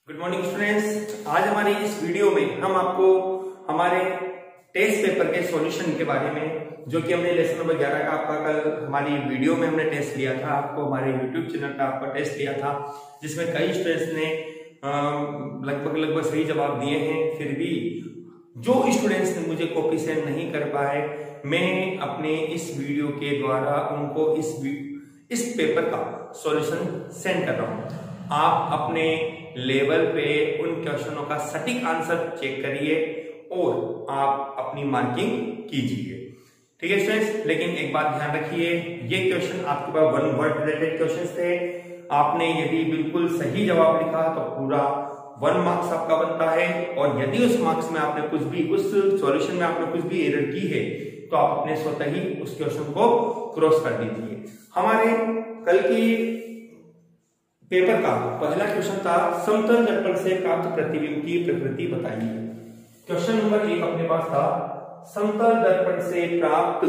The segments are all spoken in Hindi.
Good morning students. आज हमारी इस वीडियो में हम आपको हमारे टेस्ट पेपर के सॉल्यूशन के बारे में, जो कि हमने लेसन नंबर 11 का आपका कल हमारी वीडियो में हमने टेस्ट लिया था, आपको हमारे यूट्यूब चैनल का आपका टेस्ट लिया था, जिसमें कई स्टूडेंट्स ने लगभग सही जवाब दिए हैं। फिर भी जो स्टूडेंट्स ने मुझे कॉपी सेंड नहीं कर पाए, मैं अपने इस वीडियो के द्वारा उनको इस पेपर का सॉल्यूशन सेंड कर रहा हूं। आप अपने लेवल पे उन क्वेश्चनों का सटीक आंसर चेक करिए और आप अपनी मार्किंग कीजिए, ठीक है स्टूडेंट्स। लेकिन एक बात ध्यान रखिए, ये क्वेश्चन आपके पास वन वर्ड रिलेटेड क्वेश्चंस थे। आपने यदि बिल्कुल सही जवाब लिखा तो पूरा 1 मार्क्स आपका बनता है, और यदि उस मार्क्स में आपने कुछ भी, उस सॉल्यूशन में आपने कुछ भी एरर की है, तो आप अपने स्वतः ही उस क्वेश्चन को क्रॉस कर दीजिए। हमारे कल की पेपर का पहला क्वेश्चन था, समतल दर्पण से प्राप्त प्रतिबिंब की प्रकृति बताइए। क्वेश्चन नंबर 1 अपने पास था, समतल दर्पण से प्राप्त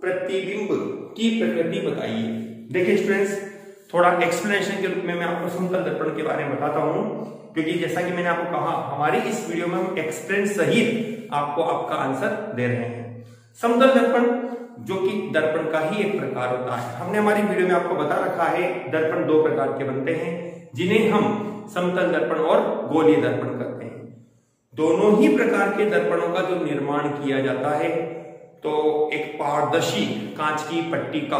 प्रतिबिंब की प्रकृति बताइए। देखिए स्टूडेंट्स, थोड़ा एक्सप्लेनेशन के रूप में मैं आपको समतल दर्पण के बारे में बताता हूं, क्योंकि जैसा कि मैंने आपको कहा, हमारी इस वीडियो में हम एक्सप्लेन सहित आपको आपका आंसर दे रहे हैं। समतल दर्पण जो कि दर्पण का ही एक प्रकार होता है। हमने हमारी वीडियो में आपको बता रखा है, दर्पण 2 प्रकार के बनते हैं, जिन्हें हम समतल दर्पण और गोलीय दर्पण कहते हैं। दोनों ही प्रकार के दर्पणों का जो निर्माण किया जाता है, तो एक पारदर्शी कांच की पट्टिका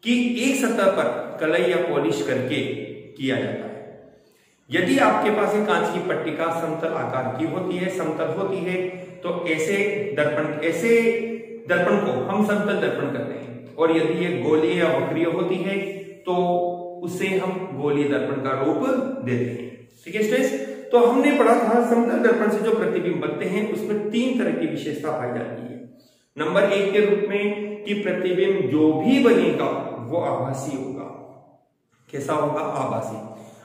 की एक सतह पर कलई या पॉलिश करके किया जाता है। यदि आपके पास एक कांच की पट्टिका समतल आकार की होती है, समतल होती है, तो ऐसे दर्पण को हम समतल दर्पण कहते हैं। और यदि ये गोलीय या वक्रीय होती है, तो उसे हम गोलीय दर्पण का रूप देते हैं, ठीक है स्टूडेंट्स। तो हमने पढ़ा था, समतल दर्पण से जो प्रतिबिंब बनते हैं उसमें 3 तरह की विशेषता पाई जाती है। नंबर 1 के रूप में कि प्रतिबिंब जो भी बनेगा वो आभासी होगा। कैसा होगा? आभासी।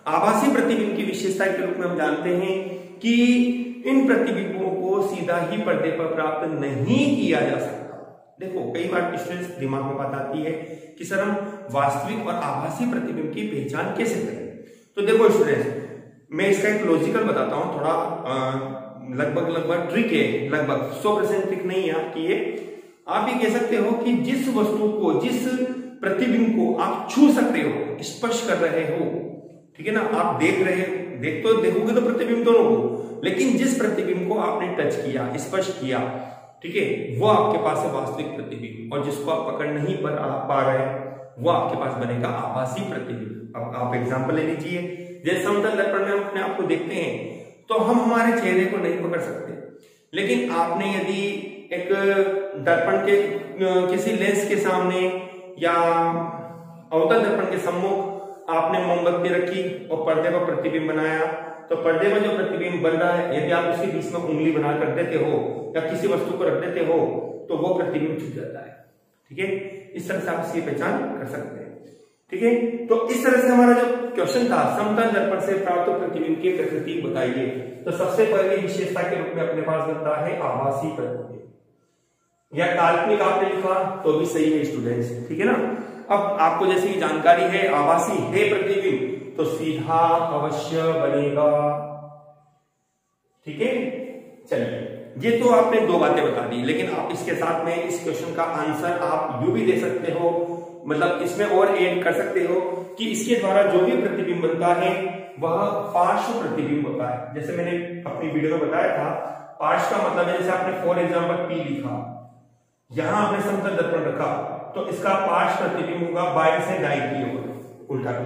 आभासी प्रतिबिंब की विशेषता के रूप में हम जानते हैं कि इन प्रतिबिंबों को सीधा ही पर्दे पर प्राप्त नहीं किया जा सकता। देखो, कई बार स्टूडेंट्स दिमाग में बात आती है कि सर हम वास्तविक और आभासी प्रतिबिंब की पहचान कैसे करें। तो देखो स्टूडेंट्स, मैं इसका एक लॉजिकल बताता हूं, थोड़ा लगभग ट्रिक है, लगभग 100% ट्रिक नहीं है आपकी ये। आप ये कह सकते हो कि जिस वस्तु को, जिस प्रतिबिंब को आप छू सकते हो, स्पर्श कर रहे हो, ठीक है ना, आप देखोगे तो प्रतिबिंब दोनों को, लेकिन जिस प्रतिबिंब को आपने टच किया, स्पर्श किया, ठीक है, वो आपके पास है वास्तविक प्रतिबिंब, और जिसको आप पकड़ नहीं पा रहे वो आपके पास बनेगा आभासी प्रतिबिंब। अब आप एग्जांपल ले लीजिए, जैसे समतल दर्पण में हम अपने आप को देखते हैं, तो हम हमारे चेहरे को नहीं पकड़ सकते, लेकिन आपने यदि एक दर्पण के किसी लेंस के सामने या अवतल दर्पण के सम्मुख आपने मोमबत्ती रखी और पर्दे पर प्रतिबिंब बनाया, तो पर्दे में जो प्रतिबिंब बन रहा है, यदि आप उसके बीच में उंगली बना कर देते हो या किसी वस्तु को रख देते हो, तो वो प्रतिबिंब छूट जाता है, ठीक है। इस तरह से आप इसकी पहचान कर सकते हैं, ठीक है। तो इस तरह से हमारा जो क्वेश्चन था, समतल दर्पण से प्राप्त प्रतिबिंब की प्रकृति बताइए, तो सबसे पहली विशेषता के रूप में अपने पास बनता है आभासी प्रतिबिंब, या काल्पनिक आपने लिखा तो भी सही है स्टूडेंट्स, ठीक है ना। अब आपको जैसे कि जानकारी है, आभासी है प्रतिबिंब, तो सीधा अवश्य बनेगा, ठीक है। चलिए, ये तो आपने 2 बातें बता दी, लेकिन आप इसके साथ में इस क्वेश्चन का आंसर आप यूं भी दे सकते हो, मतलब इसमें और ऐड कर सकते हो कि इसके द्वारा जो भी प्रतिबिंब बनता है वह पार्श्व प्रतिबिंब होता है। जैसे मैंने अपनी वीडियो में बताया था, पार्श्व का मतलब है, जैसे आपने फॉर एग्जाम्पल P लिखा, यहां आपने समतल दर्पण रखा, तो इसका पार्श्व प्रतिबिंब होगा बाएं से दाएं की ओर, उल्टा की,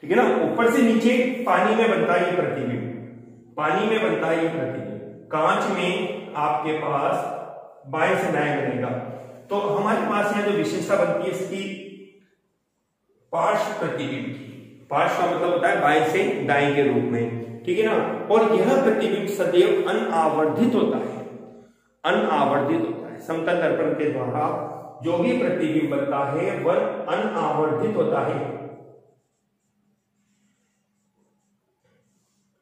ठीक है ना। ऊपर से नीचे पानी में बनता है ये प्रतिबिंब, पानी में बनता है ये प्रतिबिंब, कांच में आपके पास बाएं से दाएं बनेगा। तो हमारे पास यहां जो विशेषता बनती है इसकी पार्श्व प्रतिबिंब की, पार्श्व का मतलब होता है बाएं से दाएं के रूप में, ठीक है ना। और यह प्रतिबिंब सदैव अनावर्धित होता है, अनावर्धित होता है। समतल दर्पण के द्वारा जो भी प्रतिबिंब बनता है वह अनावर्धित होता है।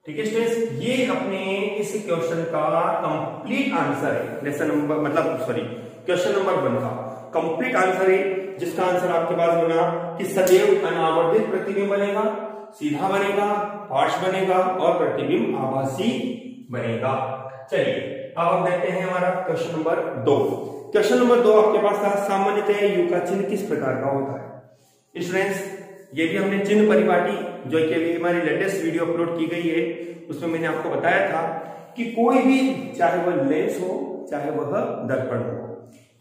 ठीक है स्टूडेंट्स, ये अपने इस क्वेश्चन का कंप्लीट आंसर है। लेसन नंबर मतलब सॉरी क्वेश्चन नंबर 1 का कंप्लीट आंसर है, जिसका आंसर आपके पास बना कि सदैव अनावर्धित प्रतिबिंब बनेगा, सीधा बनेगा, पार्श्व बनेगा और प्रतिबिंब आभासी बनेगा। चलिए अब हम देखते हैं हमारा क्वेश्चन नंबर 2। क्वेश्चन नंबर 2 आपके पास था सामान्यतः यू का चिन्ह किस प्रकार का होता है। स्टूडेंट्स, ये भी हमने चिन्ह परिपाटी जो कि अभी हमारी लेटेस्ट वीडियो अपलोड की गई है उसमें मैंने आपको बताया था कि कोई भी, चाहे वह लेंस हो चाहे वह दर्पण हो,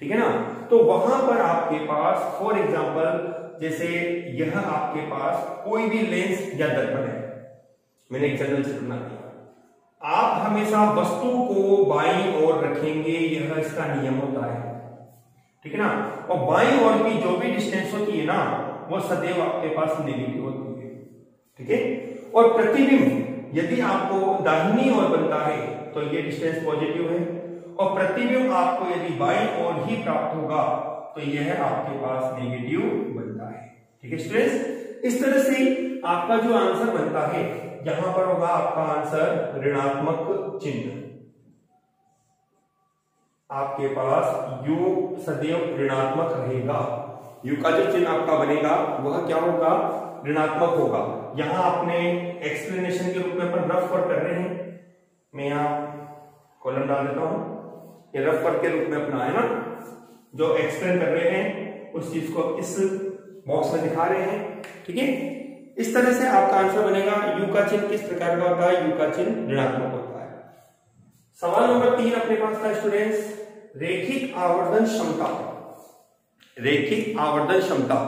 ठीक है ना, तो वहां पर आपके पास फॉर एग्जांपल जैसे यह आपके पास कोई भी लेंस या दर्पण है, मैंने एक जनरल चित्र बना दिया। आप हमेशा वस्तु को बाईं ओर रखेंगे, यह इसका नियम होता है, ठीक है ना। और बाईं ओर की जो भी डिस्टेंस होती है ना वो सदैव आपके पास नेगेटिव होती है, ठीक है। और प्रतिबिंब यदि आपको दाहिनी ओर बनता है तो ये डिस्टेंस पॉजिटिव है, और प्रतिबिंब आपको यदि बाईं ओर ही प्राप्त होगा तो यह आपके पास नेगेटिव बनता है, ठीक है स्टूडेंट्स। इस तरह से आपका जो आंसर बनता है यहां पर होगा आपका आंसर ऋणात्मक चिन्ह। आपके पास u सदैव ऋणात्मक रहेगा, u का जो चिन्ह आपका बनेगा वह क्या होगा, ऋणात्मक होगा। यहां आपने एक्सप्लेनेशन के रूप में अपन रफ वर्क कर रहे हैं, मैं यहां कॉलम डाल देता हूं, ये रफ वर्क के रूप में अपना है ना, जो एक्सप्लेन कर रहे हैं उस चीज को इस बॉक्स में दिखा रहे हैं, ठीक है। इस तरह से आपका आंसर बनेगा u का चिन्ह किस प्रकार का होता है, u का चिन्ह ऋणात्मक होता है। सवाल नंबर 3 अपने पास था स्टूडेंट्स, रेखिक आवर्धन क्षमता, रेखिक आवर्धन क्षमता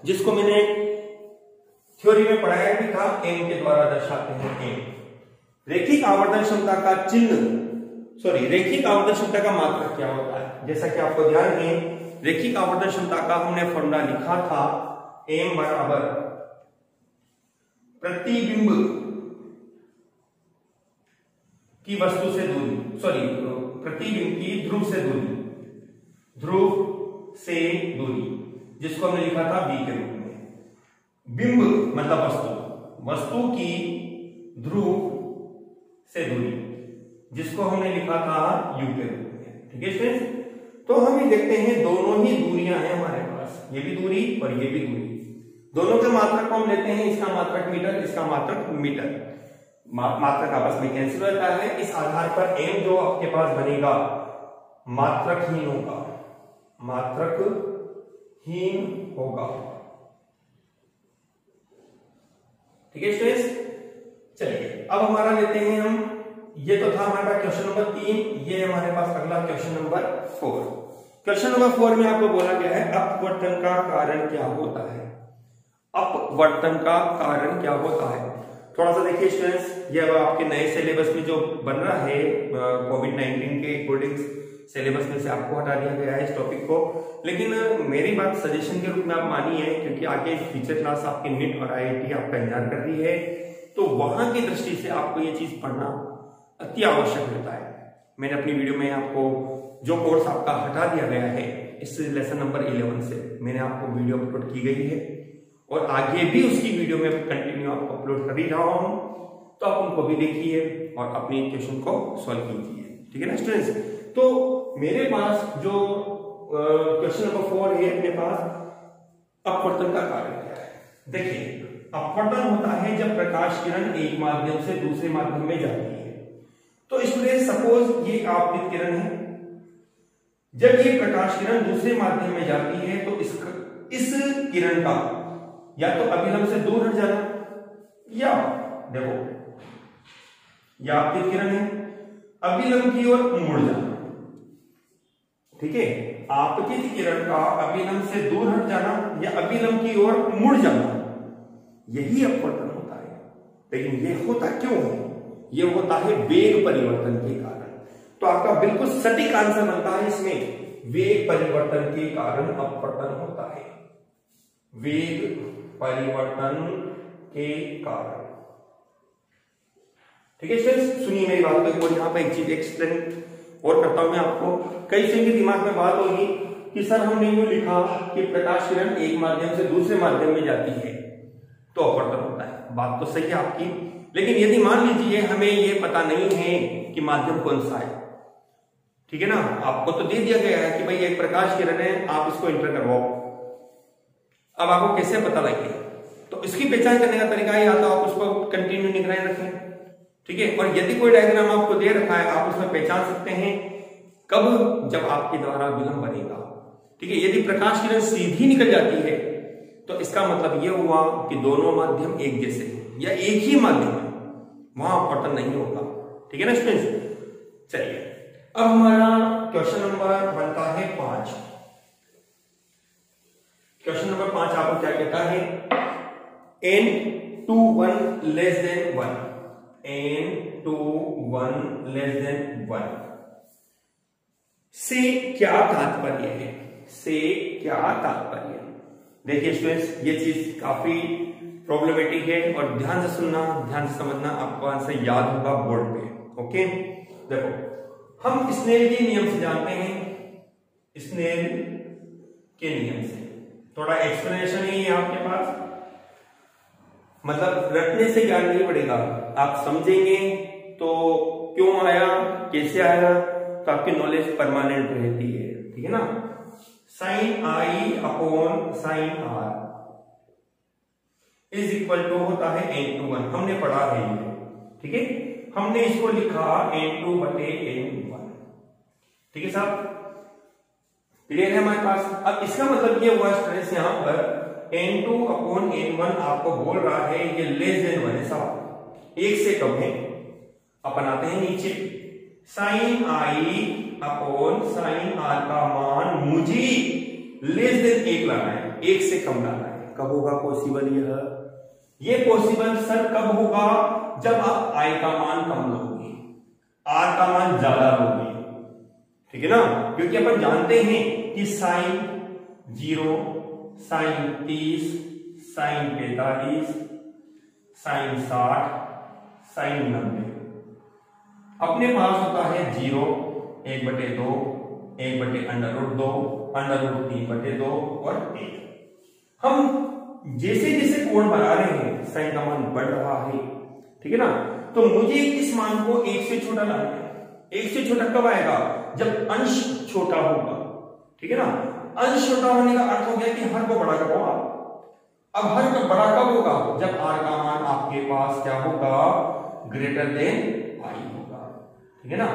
जिसको मैंने थ्योरी में पढ़ाया भी था, एम के द्वारा दर्शाते हैं एम। रेखिक आवर्धन क्षमता का चिन्ह सॉरी रेखिक आवर्धन क्षमता का मात्रक क्या होता है। जैसा कि आपको ध्यान है रेखिक आवर्धन क्षमता का हमने फॉर्मूला लिखा था एम बराबर प्रतिबिंब की वस्तु से दूरी, सॉरी प्रतिबिंब की ध्रुव से दूरी, ध्रुव से दूरी, जिसको हमने लिखा था v के रूप में। बिंब मतलब वस्तु, वस्तु की ध्रुव से दूरी, जिसको हमने लिखा था u के रूप में, ठीक है स्टूडेंट्स। तो हम ये देखते हैं दोनों ही दूरियां हैं हमारे पास, ये भी दूरी और ये भी दूरी, दोनों के मात्रक को हम लेते हैं, इसका मात्रक मीटर, इसका मात्रक मीटर, मात्रक आपस में कैंसिल होता है। इस आधार पर m जो आपके पास बनेगा मात्रकहीन होगा, मात्रकहीन होगा, ठीक है स्टूडेंट्स। चलिए अब हमारा लेते हैं हम, ये तो था हमारा क्वेश्चन नंबर 3, ये हमारे पास अगला क्वेश्चन नंबर 4। क्वेश्चन नंबर 4 में आपको बोला गया है अपवर्तन का कारण क्या होता है, अपवर्तन का कारण क्या होता है। थोड़ा सा देखिए स्टूडेंट्स, ये अब आपके नए सिलेबस में जो बन रहा है कोविड-19 के अकॉर्डिंग सिलेबस में से आपको हटा दिया गया है इस टॉपिक को, लेकिन मेरी बात सजेशन के रूप में आप मानिए, क्योंकि आगे फ्यूचर क्लास आपकी नीट और IIT आपका इंतजार कर रही है, तो वहां की दृष्टि से आपको ये चीज पढ़ना अति आवश्यक होता है। मैंने अपनी वीडियो में आपको जो कोर्स आपका हटा दिया गया है इस लेसन नंबर 11 से मैंने आपको वीडियो अपलोड की गई है, और आगे भी उसकी वीडियो में कंटिन्यू आपको अपलोड कर ही रहा हूं, तो आप उनको भी देखिए और अपने क्वेश्चन को सॉल्व कीजिए, ठीक है ना स्टूडेंट्स। तो मेरे पास जो क्वेश्चन नंबर 4 है, अपने पास अपवर्तन का कारण क्या है। देखिए अपवर्तन होता है जब प्रकाश किरण एक माध्यम से दूसरे माध्यम में जाती है। तो स्टूडेंट सपोज ये आपतित किरण है, जब ये प्रकाश किरण दूसरे माध्यम में जाती है तो इस किरण का या तो अभिलंब से दूर हट जाना, या देखो यह आपतित किरण है, अभिलंब की ओर मुड़ जाना, ठीक है। आपतित किरण का अभिलंब से दूर हट जाना या अभिलंब की ओर मुड़ जाना, यही अपवर्तन होता है। लेकिन यह होता क्यों है, यह होता है वेग परिवर्तन के कारण। तो आपका बिल्कुल सटीक आंसर बनता है इसमें, वेग परिवर्तन के कारण अपवर्तन होता है, वेग परिवर्तन के कारण ठीक है स्टूडेंट्स, सुनिए मेरी बात को। और यहाँ पे एक चीज एक्सप्लेन और करता हूं मैं आपको। कई से के दिमाग में बात होगी कि सर हमने यूं लिखा कि प्रकाश किरण एक माध्यम से दूसरे माध्यम में जाती है तो अपवर्तन होता है। बात तो सही है आपकी, लेकिन यदि मान लीजिए हमें ये पता नहीं है कि माध्यम कौन सा है, ठीक है ना, आपको तो दे दिया गया है कि भाई एक प्रकाश किरण है, आप इसको इंटर करवाओ। अब आपको कैसे पता लगे, तो इसकी पहचान करने का तरीका है या तो आप उसको कंटिन्यू निगरानी रखें, ठीक है। और यदि कोई डायग्राम आपको दे रखा है आप उसमें पहचान सकते हैं कब, जब आपके द्वारा विलंब बनेगा, ठीक है। यदि प्रकाश किरण सीधी निकल जाती है तो इसका मतलब यह हुआ कि दोनों माध्यम एक जैसे हैं या एक ही माध्यम है, वहां अपवर्तन नहीं होगा, ठीक है ना स्टूडेंट्स। चलिए अब हमारा क्वेश्चन नंबर बनता है 5। क्वेश्चन नंबर 5 आपको क्या कहता है, n2 1 less than 1, n2 1 less than 1 से क्या तात्पर्य है, से क्या तात्पर्य है। देखिए स्टूडेंट्स ये चीज काफी प्रॉब्लमेटिक है और ध्यान से सुनना, ध्यान से समझना, आपको आंसर याद होगा बोर्ड पे। ओके देखो, हम स्नेल के नियम से जानते हैं, स्नेल के नियम से थोड़ा एक्सप्लेनेशन है ये आपके पास, मतलब रटने से ज्ञान नहीं बढ़ेगा, आप समझेंगे तो क्यों आया कैसे आया तो आपकी नॉलेज परमानेंट रहती है, ठीक है ना। Sine I upon sine R is equal to होता है n2 1, हमने पढ़ा है ये, ठीक है। हमने इसको लिखा n2 बटे n1, ठीक है साहब, क्लियर है हमारे पास। अब इसका मतलब ये हुआ स्टूडेंट्स यहां पर n2 अपॉन n1 आपको बोल रहा है ये लेस देन 1 है साहब, एक से कम है। अपन आते हैं नीचे, sine I upon sine R का मान मुझे लेस देन 1 लाना है, एक से कम लाना है। कब होगा पॉसिबल ये पॉसिबल सर कब होगा, जब आप आई का मान कम लोगे, आर का मान ज्यादा लोगे, ठीक है ना। क्योंकि अपन जानते हैं कि sine 0, sine 30, sine 45, sine 60, sine 90, अपने पास होता है 0, 1/2, 1/√2, √3/2 और 1। हम जैसे जैसे कोण बढ़ा रहे हैं साइन का मान बढ़ रहा है, ठीक है ना। तो मुझे इस मान को 1 से छोटा लाना है। 1 से छोटा कब आएगा, जब अंश छोटा होगा, ठीक है ना। अंश छोटा होने का अर्थ हो गया कि हर को बड़ा करो आप। अब हर को बड़ा कब होगा, जब आर का मान आपके पास क्या होगा, ग्रेटर देन आई होगा, ठीक है ना।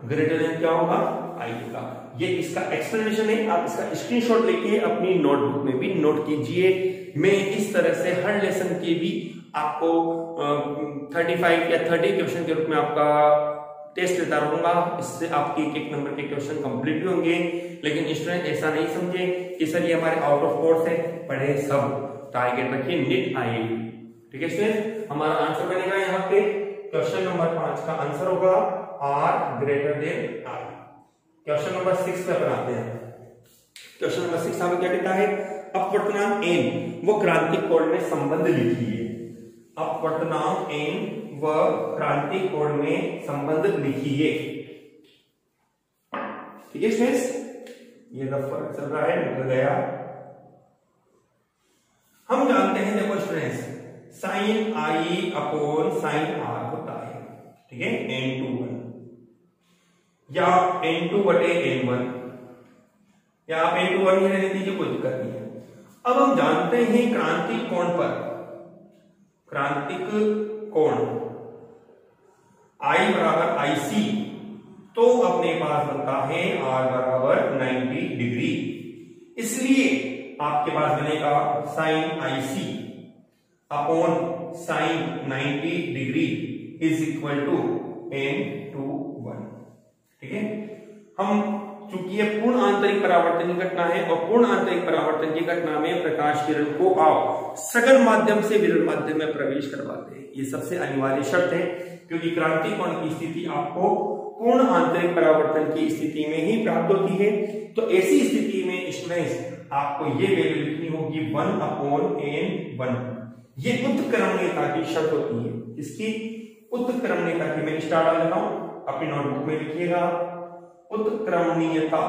ग्रेटर देन क्या होगा, आई होगा। ये इसका एक्सप्लेनेशन है, आप इसका स्क्रीनशॉट लेके अपनी नोटबुक में भी नोट कीजिए। मैं इस तरह से हर लेसन के भी आपको 35 या 30 क्वेश्चन के रूप में आपका टेस्ट लेता रहूंगा। इससे आपके एक नंबर के क्वेश्चन कंप्लीट भी होंगे। लेकिन स्टूडेंट ऐसा नहीं समझे कि सर ये हमारे आउट ऑफ कोर्स है, पढ़े सब, टारगेट रखिए नीट आएगी, ठीक है स्टूडेंट। हमारा आंसर बनेगा यहाँ पे क्वेश्चन नंबर 5 का आंसर होगा R greater than R. Question number 6 पे बनाते हैं। क्वेश्चन नंबर 6 हमें क्या कहता है, अपवर्तनांक n वो क्रांतिक कोण में संबंध लिखिए। अपवर्तनांक n व क्रांतिक कोण में संबंध लिखिए, ठीक है स्टूडेंट्स। ये रफ चल रहा है, निकल गया। हम जानते हैं देखो students, sine I upon sine R होता है, ठीक है, n2 1 या n2 बटे n1, या आप n2 1 ही रहने दीजिए, कोई दिक्कत नहीं है। अब हम जानते हैं क्रांतिक कोण पर, क्रांतिक कोण I बराबर IC, तो अपने पास बनता है R बराबर 90 डिग्री। इसलिए आपके पास बनेगा sine IC upon sine 90 degree is equal to n2 1, ठीक है। हम चूंकि ये पूर्ण आंतरिक परावर्तन की घटना है और पूर्ण आंतरिक परावर्तन की घटना में प्रकाश किरण को आप सघन माध्यम से विरल माध्यम में प्रवेश करवाते हैं, ये सबसे अनिवार्य शर्त है। क्योंकि क्रांतिक कोण की स्थिति आपको पूर्ण आंतरिक परावर्तन की स्थिति में ही प्राप्त होती है। तो ऐसी स्थिति में स्टूडेंट्स आपको ये वैल्यू लिखनी होगी 1/n1। ये उत्क्रमणीयता की शर्त होती है, इसकी उत्क्रमणीयता की, मैं स्टार डाल देता हूं, अपनी नोटबुक में लिखिएगा उत्क्रमणीयता,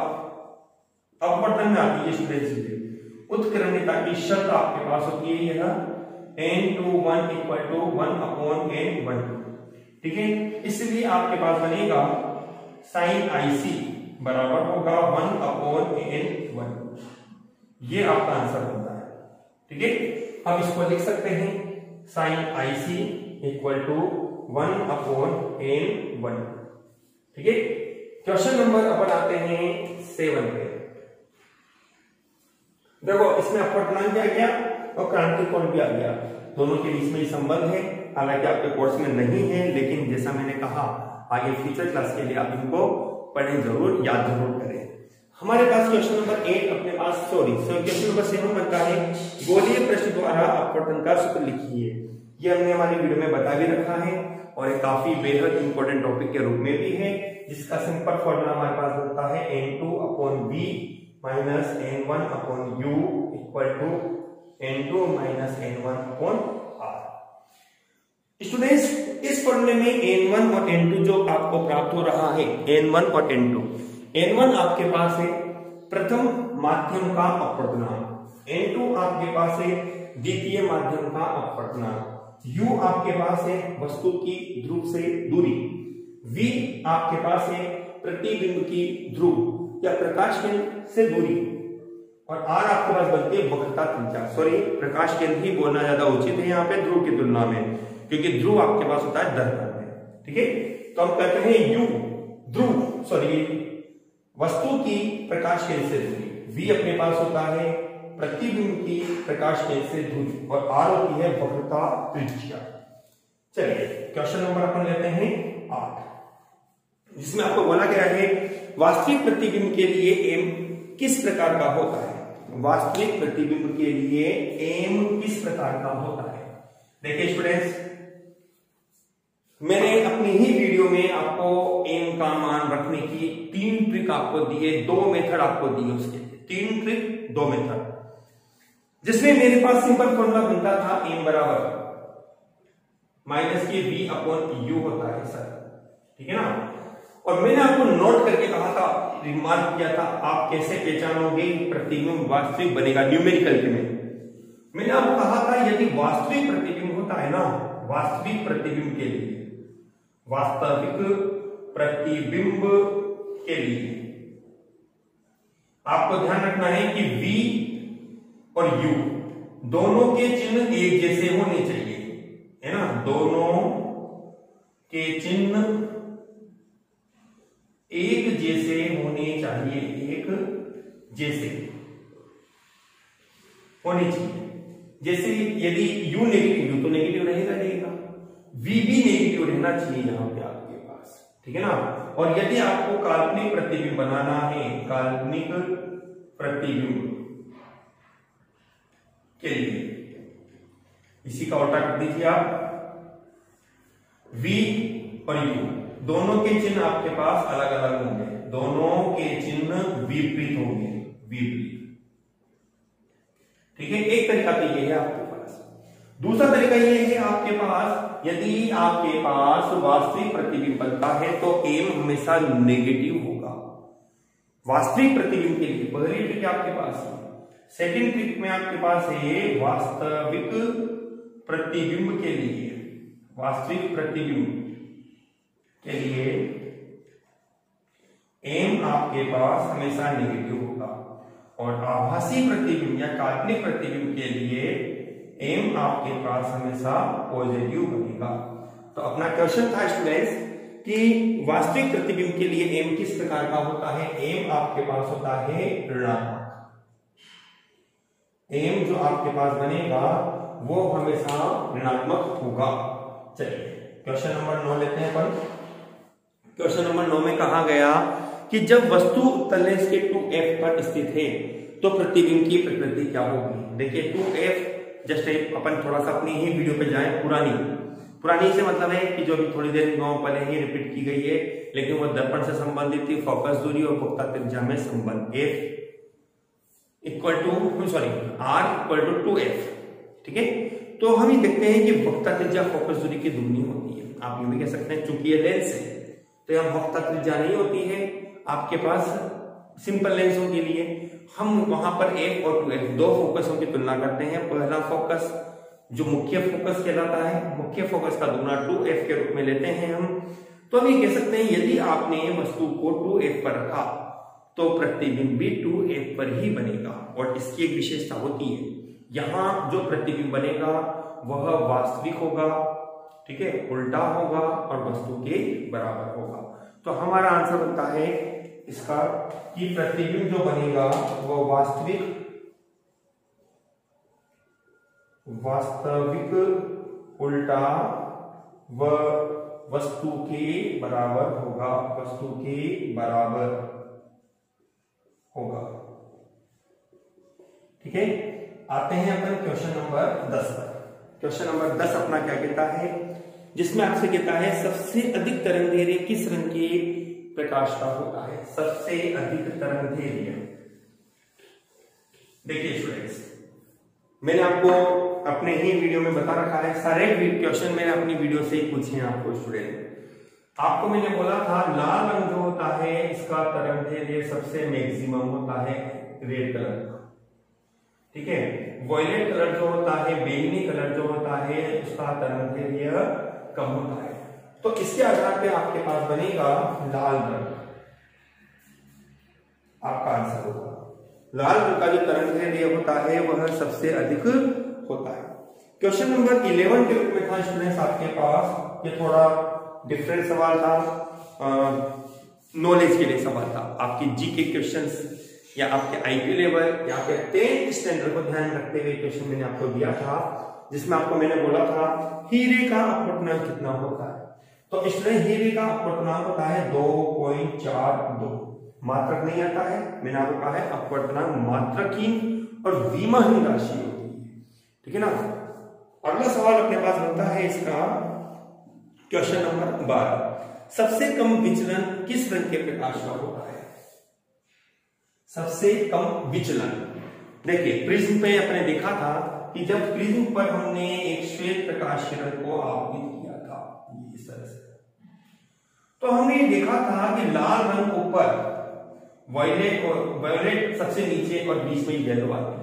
अपवर्तन में आती है स्टूडेंट्स। उत्क्रमणीयता की शर्त आपके पास होती है यह n21 इक्वल टू 1/n1, ठीक है। इसलिए आपके पास बनेगा साइन IC बराबर होगा 1/n1, ये आपका आंसर बनता है, ठीक है। हम इसको लिख सकते हैं sign IC equal to 1/n1, ठीक है। क्वेश्चन नंबर अपन आते हैं 7 पे। देखो इसमें अपवर्तनांक आ गया और क्रांतिक कोण भी आ गया, दोनों के बीच में संबंध है। हालांकि आपके कोर्स में नहीं है, लेकिन जैसा मैंने कहा आगे फ्यूचर क्लास के लिए आप इनको पढ़ें जरूर, याद जरूर करें। हमारे पास क्वेश्चन नंबर 8 अपने पास, क्वेश्चन नंबर 7 बनता है गोलीय पृष्ठ द्वारा अपवर्तन का सूत्र लिखिए। ये हमने हमारी वीडियो में बता भी रखा है और एक काफी बेहद इंपॉर्टेंट टॉपिक के रूप में भी है, जिसका सिंपल फॉर्मूला हमारे पास बनता है n2/v minus n1/u equal to n2 minus n1/r। Students, इस फॉर्मूले में n1 और n2 जो आपको प्राप्त हो रहा है, n1 और n2, n1 आपके पास है प्रथम माध्यम का अपवर्तनांक, n2 आपके पास है द्वितीय माध्यम का अपवर्तनांक, u आपके पास है वस्तु की ध्रुव से दूरी, v आपके पास है प्रतिबिंब की ध्रुव या प्रकाश केंद्र से दूरी, और r आपके पास बनती है वक्रता त्रिज्या। सॉरी, प्रकाश केंद्र ही बोलना ज्यादा उचित है यहाँ पे ध्रुव की तुलना में, क्योंकि ध्रुव आपके पास होता है दर्पण में, ठीक है। तो हम कहते हैं u ध्रुव, सॉरी वस्तु की प्रकाश केंद्र से दूरी, v अपने पास होता है प्रतिबिंब की प्रकाश केंद्र से दूरी, और r होती है वक्रता त्रिज्या। चलिए क्वेश्चन नंबर अपन लेते हैं 8, जिसमें आपको बोला गया है वास्तविक प्रतिबिंब के लिए m किस प्रकार का होता है। वास्तविक प्रतिबिंब के लिए m किस प्रकार का होता है। देखिए स्टूडेंट्स, मैंने अपनी ही वीडियो में आपको m का मान रखने की 3 ट्रिक आपको दिए, 2 मेथड आपको दिए, उसके 3 ट्रिक 2 मेथड, जिसमें मेरे पास सिंपल फॉर्मूला बनता था m बराबर माइनस के v/u होता है सर, ठीक है ना। और मैंने आपको नोट करके कहा था, रिमार्क किया था, आप कैसे पहचानोगे प्रतिबिंब वास्तविक बनेगा न्यूमेरिकल में। मैंने आपको कहा था यदि वास्तविक प्रतिबिंब होता है ना, वास्तविक प्रतिबिंब के लिए, वास्तविक प्रतिबिंब के लिए आपको ध्यान रखना है कि v और u दोनों के चिन्ह एक जैसे होने चाहिए, है ना। दोनों के चिन्ह एक जैसे होने चाहिए, एक जैसे होने चाहिए। जैसे यदि u नेगेटिव, u तो नेगेटिव रहेगा, v भी नेगेटिव रहना चाहिए यहां पे आपके पास, ठीक है ना। और यदि आपको काल्पनिक प्रतिबिंब बनाना है, काल्पनिक प्रतिबिंब के लिए इसी का उल्टा कर दीजिए आप, v और u दोनों के चिन्ह आपके पास अलग अलग होंगे, दोनों के चिन्ह विपरीत होंगे, विपरीत, ठीक है। एक तरीका तो ये है आपके पास। दूसरा तरीका ये है आपके पास, यदि आपके पास वास्तविक प्रतिबिंब बनता है तो m हमेशा नेगेटिव होगा वास्तविक प्रतिबिंब के लिए। पहली ट्रिक आपके पास, सेकंड ट्रिक में आपके पास है वास्तविक प्रतिबिंब के लिए, वास्तविक प्रतिबिंब के लिए m आपके पास हमेशा नेगेटिव होगा, और आभासी प्रतिबिंब या काल्पनिक प्रतिबिंब के लिए m आपके पास हमेशा पॉजिटिव बनेगा। तो अपना क्वेश्चन था स्टूडेंट्स कि वास्तविक प्रतिबिंब के लिए m किस प्रकार का होता है। m आपके पास होता है ऋणात्मक, m जो आपके पास बनेगा वो हमेशा ऋणात्मक होगा। चलिए क्वेश्चन नंबर 9 लेते हैं अपन। क्वेश्चन नंबर 9 में कहा गया कि जब वस्तु तलेस के 2f पर स्थित है तो प्रतिबिंब की प्रकृति क्या होगी। देखिए 2f जस्ट अपन थोड़ा सा अपनी ही वीडियो पे जाएं, पुरानी से मतलब है कि जो अभी थोड़ी देर पहले ही रिपीट की गई है, लेकिन वो दर्पण से संबंधित थी, फोकस दूरी और वक्रता त्रिज्या में संबंध, f equal to r equal to 2f, ठीक है। तो हम ये देखते हैं कि वक्रता त्रिज्या फोकस दूरी की दुगनी होती है। आप यूं भी कह सकते हैं, चूंकि ये लेंस है तो यह वक्ता त्रिज्या नहीं होती है आपके पास सिंपल लेंसों के लिए। हम वहां पर f और 2f दो फोकसों की तुलना करते हैं। पहला फोकस जो मुख्य फोकस कहलाता है, मुख्य फोकस का दुगुना 2f के रूप में लेते हैं हम। तो हम ये कह सकते हैं यदि आपने वस्तु को 2f पर रखा तो प्रतिबिंब भी 2f पर ही बनेगा। और इसकी एक विशेषता होती है, यहाँ जो प्रतिबिंब बनेगा वह वास्तविक होगा, ठीक है, उल्टा होगा और वस्तु के बराबर होगा। तो हमारा आंसर बनता है इसका कि प्रतिबिंब जो बनेगा वह वास्तविक उल्टा व वस्तु के बराबर होगा, वस्तु के बराबर होगा। ठीक है, आते हैं अपन क्वेश्चन नंबर 10 पर। क्वेश्चन नंबर 10 अपना क्या कहता है, जिसमें आपसे कहता है सबसे अधिक तरंगदैर्घ्य किस रंग के प्रकाश का होता है। सबसे अधिक तरंगदैर्घ्य, देखिए स्टूडेंट्स, मैंने आपको अपने ही वीडियो में बता रखा है, सारे क्वेश्चन मैंने अपनी वीडियो से ही पूछे हैं आपको स्टूडेंट। आपको मैंने बोला था लाल रंग जो होता है इसका तरंगदैर्घ्य सबसे मैक्सिमम होता है रेड कलर का, ठीक है। वॉयलेट कलर जो होता है, बैंगनी कलर जो होता है, उसका तरंगदैर्घ्य कम होता है। तो इसके आधार पे आपके पास बनेगा लाल रंग, आपका आंसर होगा लाल रंग का जो तरंगदैर्घ्य होता है वह सबसे अधिक होता है। क्वेश्चन नंबर 11 के रूप में था स्टूडेंट्स आपके पास, ये थोड़ा डिफरेंट सवाल था, नॉलेज के लिए सवाल था, आपकी जीके क्वेश्चंस या आपके आईक्यू लेवल या आपके 10th स्टैंडर्ड को ध्यान रखते हुए क्वेश्चन मैंने आपको दिया था, जिसमें आपको मैंने बोला था हीरे का अपवर्तनांक कितना होता है। तो इसमें हीरे का अपवर्तनांक होता है 2.42, मात्रक नहीं आता है, मैंने आपको कहा है अपवर्तनांक मात्रकीन और विमाहीन राशि होती है, ठीक है ना। अगला सवाल अपने पास बनता है इसका क्वेश्चन नंबर 12, सबसे कम विचलन किस रंग के प्रकाश का होता है। सबसे कम विचलन, देखिए प्रिज्म पे अपने देखा था कि जब प्रिज्म पर हमने एक श्वेत प्रकाश किरण को आपतित किया था इस तरह से, तो हमने देखा था कि लाल रंग ऊपर, वायलेट सबसे नीचे और बीच में येलो आती है।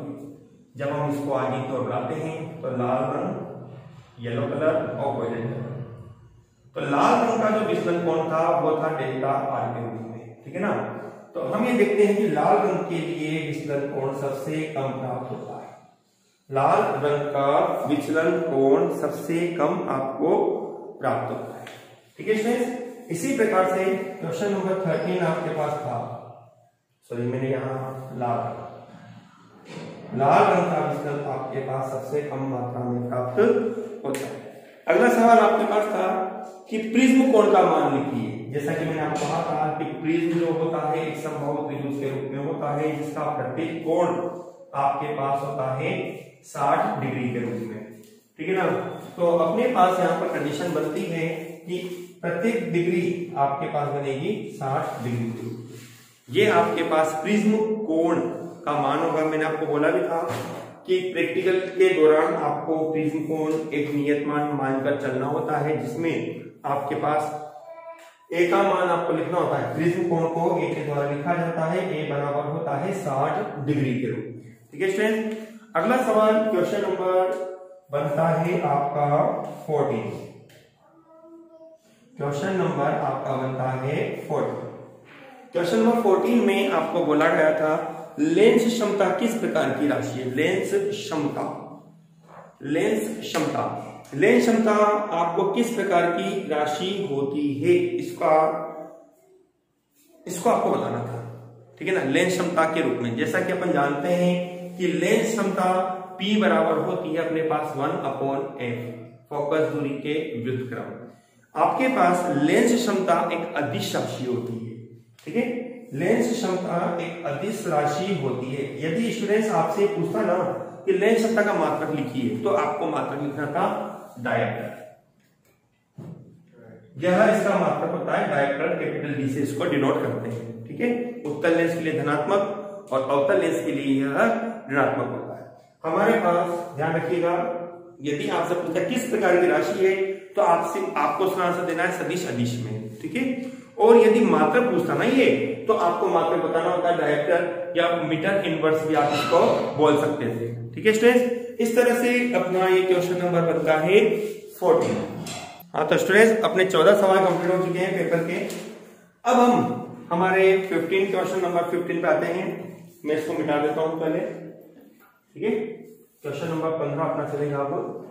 जब हम इसको आगे की ओर बढ़ाते हैं तो लाल रंग, येलो कलर और वायलेट कलर, तो लाल रंग का जो विचलन कोण था वो था डेल्टा आर के रूप में, ठीक है ना। तो हम ये देखते हैं कि लाल रंग के लिए विचलन कोण सबसे कम प्राप्त होता है, लाल रंग का विचलन कोण सबसे कम आपको प्राप्त होता है, ठीक है स्टूडेंट्स। इसी प्रकार से क्वेश्चन नंबर 13 आपके पास था, सॉरी मैंने यहाँ लाल रंग का विचलन आपके पास सबसे कम मात्रा में प्राप्त होता है। अगला सवाल आपके पास था कि प्रिज्म कोण का मान लिखिए। जैसा कि मैंने आपको कहा था कि प्रिज्म जो होता है एक समबाहु त्रिभुज के रूप में होता है, जिसका प्रत्येक कोण आपके पास होता है 60 डिग्री के रूप में, ठीक है ना। तो अपने पास यहाँ पर कंडीशन बनती है कि प्रत्येक डिग्री आपके पास बनेगी 60 डिग्री के रूप में। ये आपके पास प्रिज्म कोण का मान होगा। मैंने आपको बोला भी था कि प्रैक्टिकल के दौरान आपको प्रिज्म कोण एक नियत मान मानकर चलना होता है, जिसमें आपके पास ए का मान आपको लिखना होता है। प्रिज्म कोण को ए के द्वारा लिखा जाता है, ए बराबर होता है 60 डिग्री के रूप में, ठीक है स्टूडेंट। अगला सवाल क्वेश्चन नंबर बनता है आपका 14। क्वेश्चन नंबर आपका बनता है 14। क्वेश्चन नंबर 14 में आपको बोला गया था लेंस क्षमता किस प्रकार की राशि है। लेंस क्षमता, लेंस क्षमता, लेंस क्षमता आपको किस प्रकार की राशि होती है, इसको आपको बताना था, ठीक है ना। लेंस क्षमता के रूप में जैसा कि अपन जानते हैं कि लेंस क्षमता P बराबर होती है अपने पास 1/f, फोकस दूरी के व्युत्क्रम। आपके पास लेंस क्षमता एक अदिश राशि होती है, ठीक है। लेंस क्षमता एक अदिश राशि होती है। यदि स्टूडेंट्स आपसे पूछता ना कि लेंस क्षमता का मात्रक लिखिए, तो आपको मात्रक लिखना था डायप्टर। यह इसका मात्रक होता है डायप्टर, कैपिटल डी से इसको डिनोट करते हैं, ठीक है। उत्तल लेंस के लिए धनात्मक और अवतल लेंस के लिए यह ऋणात्मक होता है। हमारे पास ध्यान रखिएगा यदि आपसे पूछा किस प्रकार की राशि है तो आपको उसका आंसर देना है सदिश अदिश में, ठीक है। और यदि मात्रक पूछता ना ये तो आपको मात्रक बताना होता है डायरेक्टर या मीटर इनवर्स भी आप इसको बोल सकते थे, ठीक है स्टूडेंट्स। इस तरह से अपना ये क्वेश्चन नंबर बनता है 14। हाँ तो स्टूडेंट्स अपने 14 सवाल कंप्लीट हो चुके हैं पेपर के। अब हम हमारे 15 क्वेश्चन नंबर 15 पे आते हैं। मैं इसको मिटा देता हूं पहले, ठीक है। क्वेश्चन नंबर 15 अपना चलेगा अब।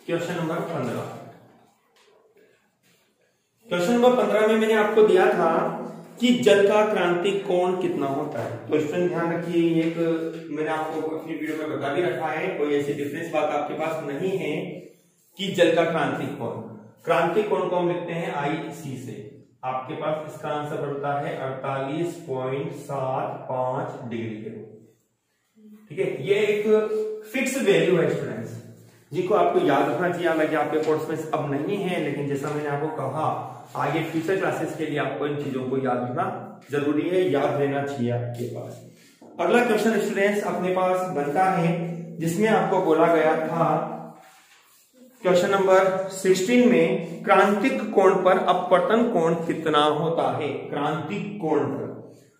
Question number 15। क्वेश्चन नंबर 15 में मैंने आपको दिया था कि जल का क्रांतिक कोण कितना होता है। तो स्टूडेंट ध्यान रखिए, एक मैंने आपको अपनी वीडियो में बता भी रखा है, कोई ऐसी डिफरेंस बात आपके पास नहीं है कि जल का क्रांतिक कोण को हम लिखते हैं IC से। आपके पास इसका आंसर बनता है 48.75 डिग्री, ठीक है। ये एक फिक्स वैल्यू है स्टूडेंट्स, जिनको आपको याद रखना चाहिए। हालांकि आपके कोर्स में अब नहीं है, लेकिन जैसा मैंने आपको कहा आगे फ्यूचर क्लासेस के लिए आपको इन चीजों को याद रखना जरूरी है, याद रहना चाहिए आपके पास। अगला क्वेश्चन स्टूडेंट्स अपने पास बनता है जिसमें आपको बोला गया था क्वेश्चन नंबर 16 में क्रांतिक कोण पर अपवर्तन कोण कितना होता है। क्रांतिक कोण पर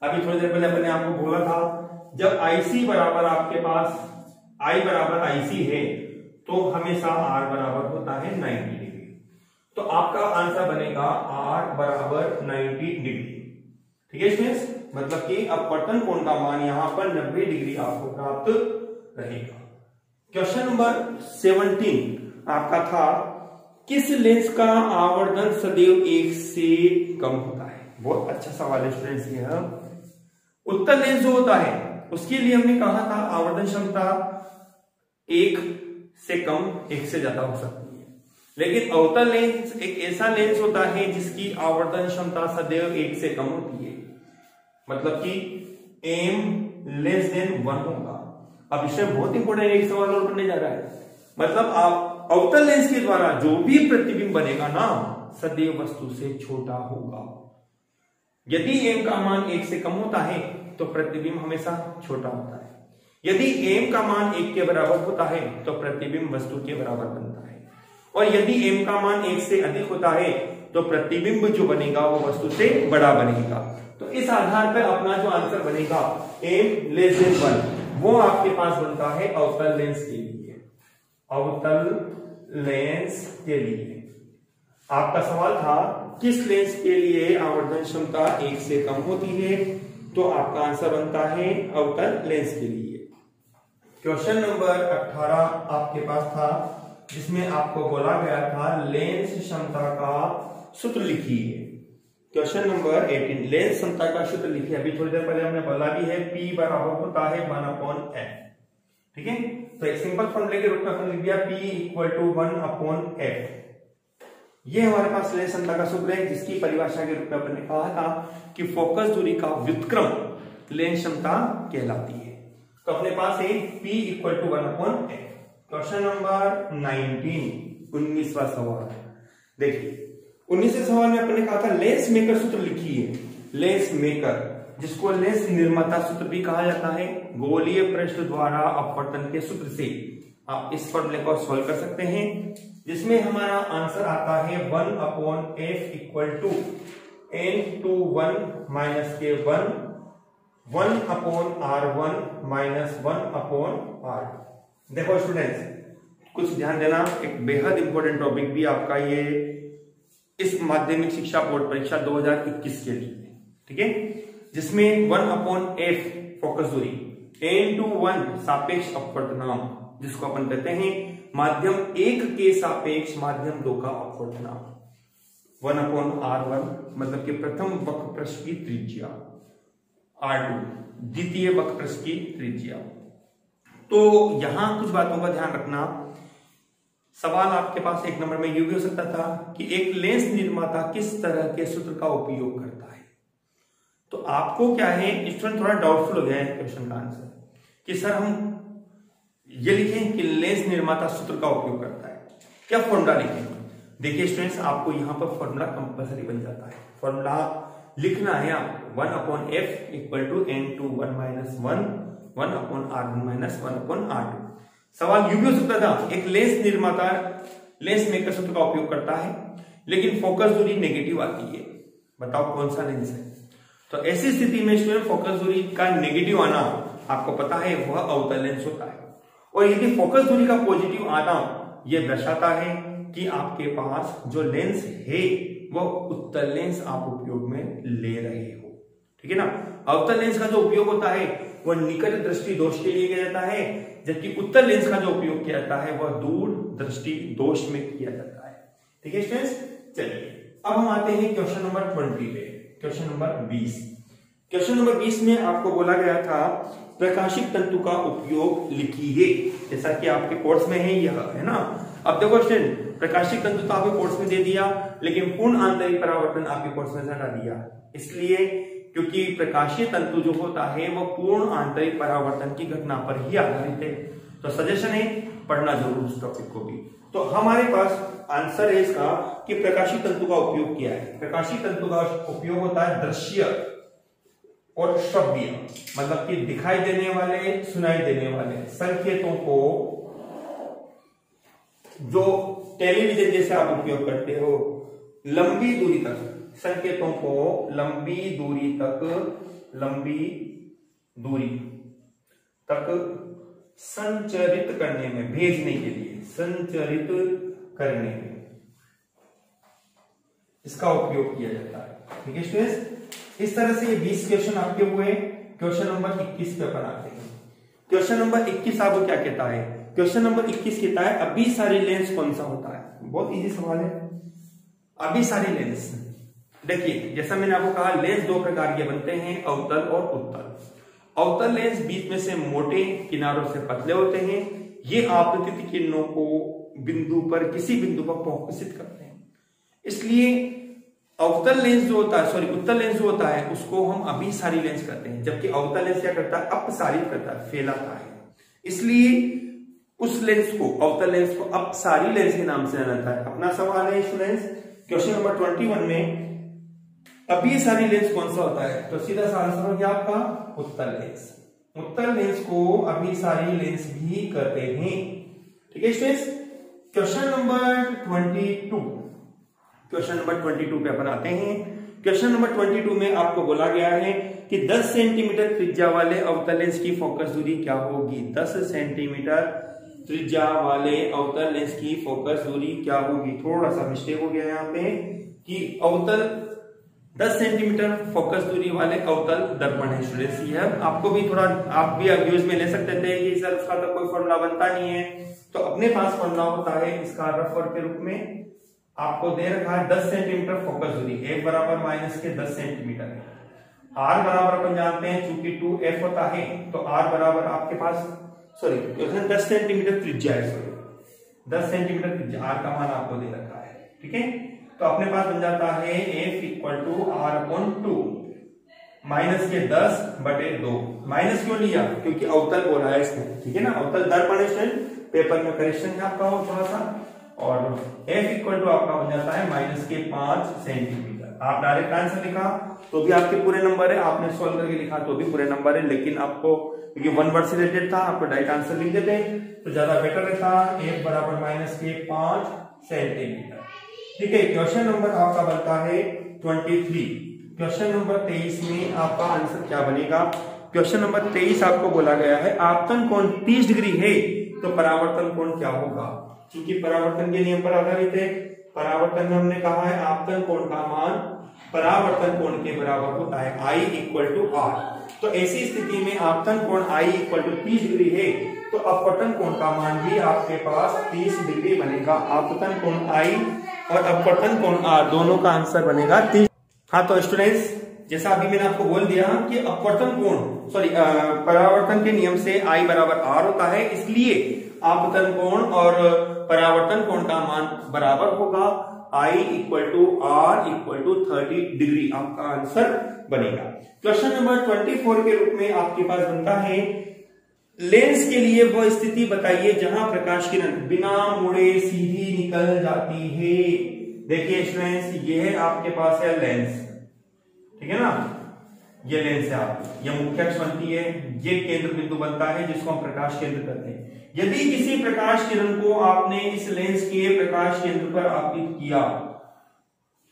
अभी थोड़ी देर पहले मैंने आपको बोला था जब IC बराबर आपके पास I बराबर IC है तो हमेशा R बराबर होता है 90 डिग्री। तो आपका आंसर बनेगा R बराबर 90 डिग्री, ठीक है स्टूडेंट्स। मतलब कि अपवर्तन कोण का मान यहां पर 90 डिग्री आपको प्राप्त रहेगा। क्वेश्चन नंबर 17 आपका था किस लेंस का आवर्धन सदैव 1 से कम होता है। बहुत अच्छा सवाल है स्टूडेंट्स ये। उत्तल लेंस जो होता है उसके लिए हमने कहा था आवर्धन क्षमता 1 से कम 1 से ज्यादा हो सकती है, लेकिन अवतल लेंस एक ऐसा लेंस होता है जिसकी आवर्धन क्षमता सदैव 1 से कम होती है, मतलब कि m लेस देन 1 होगा। अब इसमें बहुत इंपॉर्टेंट एक सवाल और बनने जा रहा है, मतलब आप अवतल लेंस के द्वारा जो भी प्रतिबिंब बनेगा ना सदैव वस्तु से छोटा होगा। यदि m का मान 1 से कम होता है तो प्रतिबिंब हमेशा छोटा होता है, यदि m का मान 1 के बराबर होता है तो प्रतिबिंब वस्तु के बराबर बनता है, और यदि m का मान 1 से अधिक होता है तो प्रतिबिंब जो बनेगा वो वस्तु से बड़ा बनेगा। तो इस आधार पर अपना जो आंसर बनेगा m लेस देन 1 वो आपके पास बनता है अवतल लेंस के लिए। अवतल लेंस के लिए आपका सवाल था किस लेंस के लिए आवर्धन क्षमता 1 से कम होती है, तो आपका आंसर बनता है अवतल लेंस के लिए। क्वेश्चन नंबर 18 आपके पास था जिसमें आपको बोला गया था लेंस क्षमता का सूत्र लिखिए। क्वेश्चन नंबर 18 लेंस क्षमता का सूत्र लिखिए। अभी थोड़ी देर पहले हमने बोला भी है P बराबर होता है 1/f, ठीक है। तो एक सिंपल फॉर्मूले के रूप में हमने लिख दिया P = 1/f। ये हमारे पास लेंस क्षमता का सूत्र है जिसकी परिभाषा के रूप में हमने कहा था कि फोकस दूरी का व्युत्क्रम लेंस क्षमता कहलाती है। तो अपने पास है P = 1/f। क्वेश्चन नंबर 19वां सवाल देखिए। 19वें सवाल में अपने कहा था लेंस मेकर सूत्र लिखिए। लेंस मेकर जिसको लेंस निर्माता सूत्र भी कहा जाता है, गोलीय पृष्ठ द्वारा अपवर्तन के सूत्र से आप इस फॉर्मूले को सॉल्व कर सकते हैं, जिसमें हमारा आंसर आता है 1/f = n21 - k1 1/r1 - 1/r। देखो स्टूडेंट्स कुछ ध्यान देना, एक बेहद इंपॉर्टेंट टॉपिक भी आपका ये इस माध्यमिक शिक्षा बोर्ड परीक्षा 2021 के लिए, ठीक है, जिसमें 1/f फोकस दूरी, n21 सापेक्ष अपवर्तनांक जिसको अपन कहते हैं माध्यम 1 के सापेक्ष माध्यम 2 का अपवर्तनांक, 1/r1 मतलब कि प्रथम वक्र पृष्ठ की त्रिज्या, r2 द्वितीय वक्र पृष्ठ की त्रिज्या। तो यहां कुछ बातों का ध्यान रखना। सवाल आपके पास एक नंबर में यह भी हो सकता था कि एक लेंस निर्माता किस तरह के सूत्र का उपयोग करता है। तो आपको क्या है, स्टूडेंट थोड़ा डाउटफुल हो गया है क्वेश्चन का आंसर कि सर हम ये लिखें कि लेंस निर्माता सूत्र का उपयोग करता है, क्या फॉर्मूला लिखें। देखिए स्टूडेंट्स आपको यहां पर फॉर्मूला कंपलसरी बन जाता है, फॉर्मूला लिखना है आपको। 1/f equal to n/1 - 1 1/r1 - 1/r2। सवाल यूं भी हो सकता था, एक लेंस निर्माता लेंस मेकर सूत्र का उपयोग करता है लेकिन फोकस दूरी नेगेटिव आती है, बताओ कौन सा लेंस है। तो ऐसी स्थिति में स्टूडेंट फोकस दूरी का नेगेटिव आना आपको पता है वह अवतल लेंस होता है, और यदि फोकस दूरी का पॉजिटिव आना यह दर्शाता है कि आपके पास जो लेंस है वह उत्तल लेंस आप उपयोग में ले रहे हो, ठीक है ना। अवतल लेंस का जो उपयोग होता है वह निकट दृष्टि दोष के लिए किया जाता है, जबकि उत्तल लेंस का जो उपयोग किया जाता है वह दूर दृष्टि दोष में किया जाता है, ठीक है स्टूडेंट्स। चलिए अब हम आते हैं क्वेश्चन नंबर 20 पे। क्वेश्चन नंबर 20, क्वेश्चन नंबर 20 में आपको बोला गया था प्रकाशिक तंतु का उपयोग लिखिए, जैसा कि आपके कोर्स में है यह, है ना। अब देखो स्टूडेंट, प्रकाशिक तंतु तो आपके कोर्स में दे दिया लेकिन पूर्ण आंतरिक परावर्तन आपके कोर्स में हटा दिया, इसलिए क्योंकि प्रकाशीय तंतु जो होता है वह पूर्ण आंतरिक परावर्तन की घटना पर ही आधारित है। तो सजेशन है पढ़ना जरूर उस टॉपिक को भी। तो हमारे पास आंसर है इसका कि प्रकाशीय तंतु का उपयोग किया है। प्रकाशीय तंतु का उपयोग होता है दृश्य और श्रव्य, मतलब कि दिखाई देने वाले सुनाई देने वाले संकेतों को जो टेलीविजन जैसे आप उपयोग करते हो लंबी दूरी तक, संकेतों को लंबी दूरी तक संचरित करने में, भेजने के लिए संचरित करने में इसका उपयोग किया जाता है, ठीक है स्टूडेंट्स। इस तरह से ये 20 क्वेश्चन आपके हुए। क्वेश्चन नंबर 21 पे अपन आते हैं। क्वेश्चन नंबर 21 आपको क्या कहता है? क्वेश्चन नंबर 21 कहता है अभिसारी लेंस कौन सा होता है। बहुत इजी सवाल है। अभिसारी लेंस, देखिए जैसा मैंने आपको कहा लेंस दो प्रकार के बनते हैं, अवतल और उत्तल। अवतल लेंस बीच में से मोटे, किनारों से पतले होते हैं। ये आपतित किरणों को बिंदु पर, किसी बिंदु पर फोकसित करते हैं। इसलिए अवतल लेंस जो होता है, उत्तल लेंस जो होता है उसको हम अभिसारी लेंस कहते हैं, जबकि अवतल लेंस क्या करता है? अपसारित करता है, फैलाता है। इसलिए उस लेंस को, अवतल लेंस को अपसारी लेंस के नाम से जाना जाता है। अपना सवाल है स्टूडेंट्स क्वेश्चन नंबर 21 में अभिसारी लेंस कौन सा होता है? तो सीधा सा आंसर हो गया आपका उत्तल लेंस। उत्तल लेंस को अभिसारी लेंस भी कहते हैं, ठीक है students. Question number 22, question number 22 पे अपन आते हैं। क्वेश्चन नंबर 22 में आपको बोला गया है कि 10 सेंटीमीटर त्रिज्या वाले अवतल लेंस की फोकस दूरी क्या होगी? 10 सेंटीमीटर त्रिज्या वाले अवतल लेंस की फोकस दूरी क्या होगी? थोड़ा सा मिस्टेक हो गया यहाँ पे कि अवतल 10 सेंटीमीटर फोकस दूरी वाले अवतल दर्पण है स्टूडेंट्स। यह आपको भी थोड़ा, आप भी यूज में ले सकते थे कि सर उसका तो कोई फॉर्मूला बनता नहीं है, तो अपने पास फॉर्मूला होता है इसका रफ वर्क के रूप में आपको दे रखा है 10 सेंटीमीटर फोकस दूरी, एक बराबर माइनस के 10 सेंटीमीटर है। आर बराबर अपन जानते हैं चूंकि 2f होता है तो आर बराबर आपके पास 10 सेंटीमीटर त्रिज्या है, 10 सेंटीमीटर त्रिज्या, आर का मान आपको दे रखा है, ठीक है। तो अपने पास बन जाता है f equal to R upon 2 minus के 10/2। माइनस क्यों लिया? क्योंकि अवतल बोला है इसमें, ठीक है ना। अवतल दर्पण है, पेपर में करेक्शन है आपका हो थोड़ा सा। और f इक्वल टू आपका बन जाता है माइनस के 5 सेंटीमीटर। आप डायरेक्ट आंसर लिखा तो भी आपके पूरे नंबर है, आपने सॉल्व करके लिखा तो भी पूरे नंबर है, लेकिन आपको क्योंकि 1 वर्ड से रिलेटेड था आपको डायरेक्ट आंसर लिख देते तो ज्यादा बेटर रहता। f बराबर माइनस के 5 सेंटीमीटर, ठीक है। क्वेश्चन नंबर आपका बनता है 23। क्वेश्चन नंबर 23 में आपका आंसर क्या बनेगा? क्वेश्चन नंबर 23 आपको बोला गया है आपतन कोण 30 डिग्री है तो परावर्तन कोण क्या होगा? क्योंकि परावर्तन के नियम पर आधारित है। परावर्तन में हमने कहा है आपतन कोण का मान परावर्तन कोण के बराबर होता है, I इक्वल टू R। तो ऐसी स्थिति में आपतन कोण I इक्वल टू 30 डिग्री है तो अपवर्तन कोण का मान भी आपके पास 30 डिग्री बनेगा। आपतन कोण I और अपवर्तन कोण R दोनों का आंसर बनेगा 30। हाँ तो स्टूडेंट्स जैसा अभी मैंने आपको बोल दिया कि अपवर्तन कोण परावर्तन के नियम से I बराबर R होता है, इसलिए आपतन कोण और परावर्तन कोण का मान बराबर होगा। I equal to R equal to 30 degree आपका आंसर बनेगा। क्वेश्चन नंबर 24 के रूप में आपके पास बनता है लेंस के लिए वह स्थिति बताइए जहां प्रकाश किरण बिना मुड़े सीधी निकल जाती है। देखिए स्टूडेंट्स ये आपके पास है लेंस, ठीक है ना। ये लेंस है आपकी, ये मुख्य अक्ष बनती है, ये केंद्र बिंदु बनता है जिसको हम प्रकाश केंद्र कहते हैं। यदि किसी प्रकाश किरण को आपने इस लेंस के प्रकाश केंद्र पर आपतित किया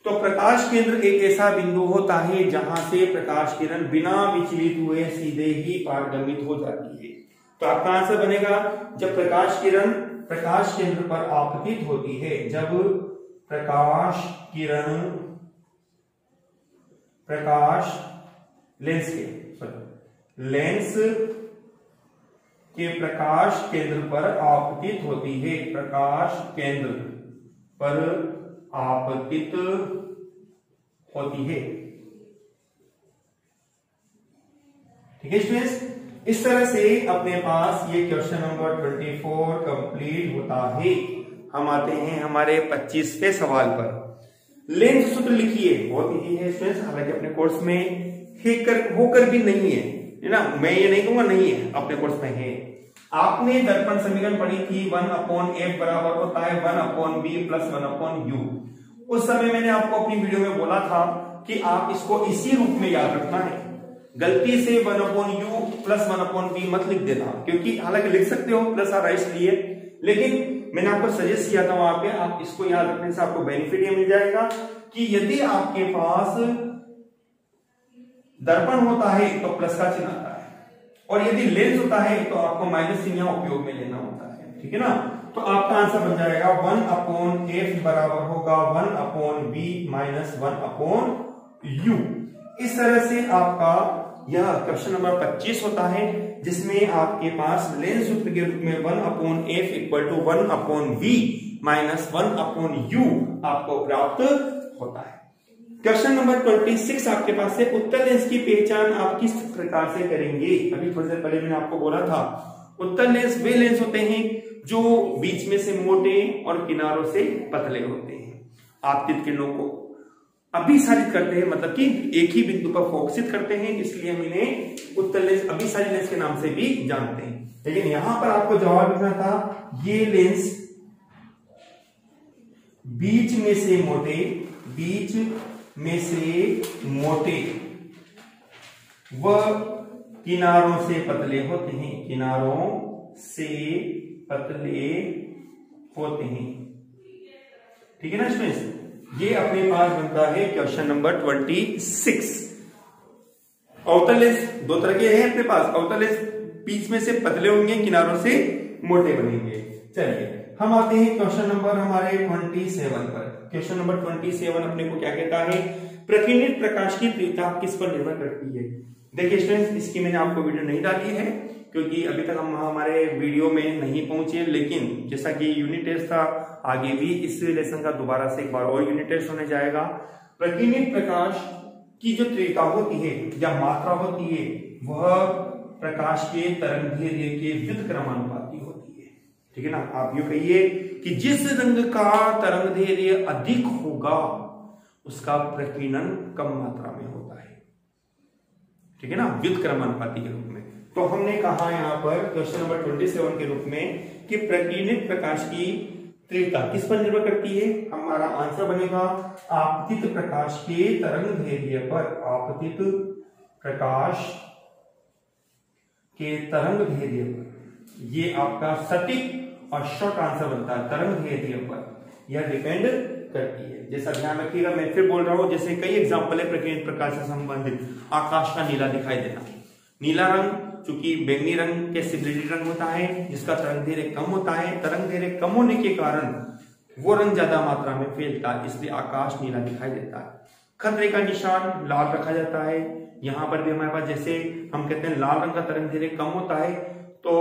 तो प्रकाश केंद्र एक ऐसा बिंदु होता है जहां से प्रकाश किरण बिना विचलित हुए सीधे ही पारगमित हो जाती है। तो आपका आंसर बनेगा जब प्रकाश किरण प्रकाश केंद्र पर आपतित होती है, जब प्रकाश किरण लेंस के प्रकाश केंद्र पर आपतित होती है, प्रकाश केंद्र पर आपतित होती है। ठीक है स्टूडेंट्स, इस तरह से अपने पास ये क्वेश्चन नंबर 24 कंप्लीट होता है। हम आते हैं हमारे 25वें सवाल पर। लेंस सूत्र लिखिए, बहुत इजी है स्टूडेंट्स, हालांकि अपने कोर्स में होकर भी नहीं है ना, मैं ये नहीं कहूंगा नहीं है, अपने कोर्स में है। आपने दर्पण समीकरण पढ़ी थी 1/f बराबर होता है 1/b + 1/u। उस समय मैंने आपको अपनी वीडियो में बोला था कि आप इसको इसी रूप में याद रखना है, गलती से 1/u + 1/b मत लिख देना, क्योंकि हालांकि लिख सकते हो प्लस आ रहा है इसलिए, लेकिन मैंने आपको सजेस्ट किया था वहां पे आप इसको याद रखने से आपको बेनिफिट ये मिल जाएगा कि यदि आपके पास दर्पण होता है तो प्लस का चिन्ह आता है, और यदि लेंस होता है तो आपको माइनस चिन्ह उपयोग में लेना होता है। ठीक है ना, तो आपका आंसर बन जाएगा 1/f बराबर होगा 1/b - 1/u। इस तरह से आपका यह क्वेश्चन नंबर 25 होता है, जिसमें आपके पास लेंस सूत्र के रूप में 1/f = 1/v - 1/u आपको प्राप्त होता है। क्वेश्चन नंबर 26 आपके पास है, उत्तल लेंस की पहचान आप किस प्रकार से करेंगे। अभी थोड़ी देर पहले मैंने आपको बोला था उत्तल लेंस वे लेंस होते हैं जो बीच में से मोटे और किनारों से पतले होते हैं, आपतित किरणों को अभिसारित करते हैं, मतलब कि एक ही बिंदु पर फोकसित करते हैं, इसलिए हम इन्हें उत्तल लेंस अभिसारी लेंस के नाम से भी जानते हैं। लेकिन यहां पर आपको जवाब लिखना था, ये लेंस बीच में से मोटे व किनारों से पतले होते हैं, किनारों से पतले होते हैं। ठीक है ना स्टूडेंट्स, ये अपने पास बनता है क्वेश्चन नंबर 26। अवतल लेंस दो तरह के हैं अपने पास, अवतल लेंस बीच में से पतले होंगे, किनारों से मोटे बनेंगे। चलिए हम आते हैं क्वेश्चन नंबर हमारे 27 पर। क्वेश्चन नंबर 27 अपने को क्या कहता है, प्रतिनिधित प्रकाश की तीव्रता किस पर निर्भर करती है। देखिए स्टूडेंट्स, इसकी मैंने आपको वीडियो नहीं डाली है क्योंकि अभी तक हम हमारे वीडियो में नहीं पहुंचे, लेकिन जैसा कि यूनिट टेस्ट था, आगे भी इस लेसन का दोबारा से एक बार और यूनिट टेस्ट होने जाएगा। प्रतिनिधित प्रकाश की जो तीव्रता होती है या मात्रा होती है वह प्रकाश के तरंगदैर्घ्य के व्युत्क्रमानुपाती होती है। ठीक है ना, आप यूं कहिए कि जिस रंग का तरंगदैर्घ्य अधिक होगा उसका प्रकीर्णन कम मात्रा में होता है। ठीक है ना, व्युत्क्रमानुपाती के रूप में। तो हमने कहा यहाँ पर क्वेश्चन नंबर 27 के रूप में कि प्रकीर्णित प्रकाश की तीव्रता किस पर निर्भर करती है। हमारा आंसर बनेगा आपतित प्रकाश के तरंगदैर्घ्य पर, आपतित प्रकाश के तरंगदैर्घ्य पर। ये आपका सटीक और शॉर्ट आंसर बनता है, तरंगदैर्घ्य पर यह डिपेंड करती है। जैसा ध्यान रखिएगा, मैं फिर बोल रहा हूं, जैसे कई एग्जांपल है प्रकीर्णित प्रकाश से संबंधित। आकाश का नीला दिखाई देना, नीला रंग चूंकि बैंगनी रंग के सिब्लिटी रंग होता है जिसका तरंगदैर्घ्य कम होता है, तरंगदैर्घ्य कम होने के कारण वो रंग ज्यादा मात्रा में फैलता है, इसलिए आकाश नीला दिखाई देता है। खतरे का निशान लाल रखा जाता है, यहां पर भी हमारे पास जैसे हम कहते हैं लाल रंग का तरंगदैर्घ्य कम होता है तो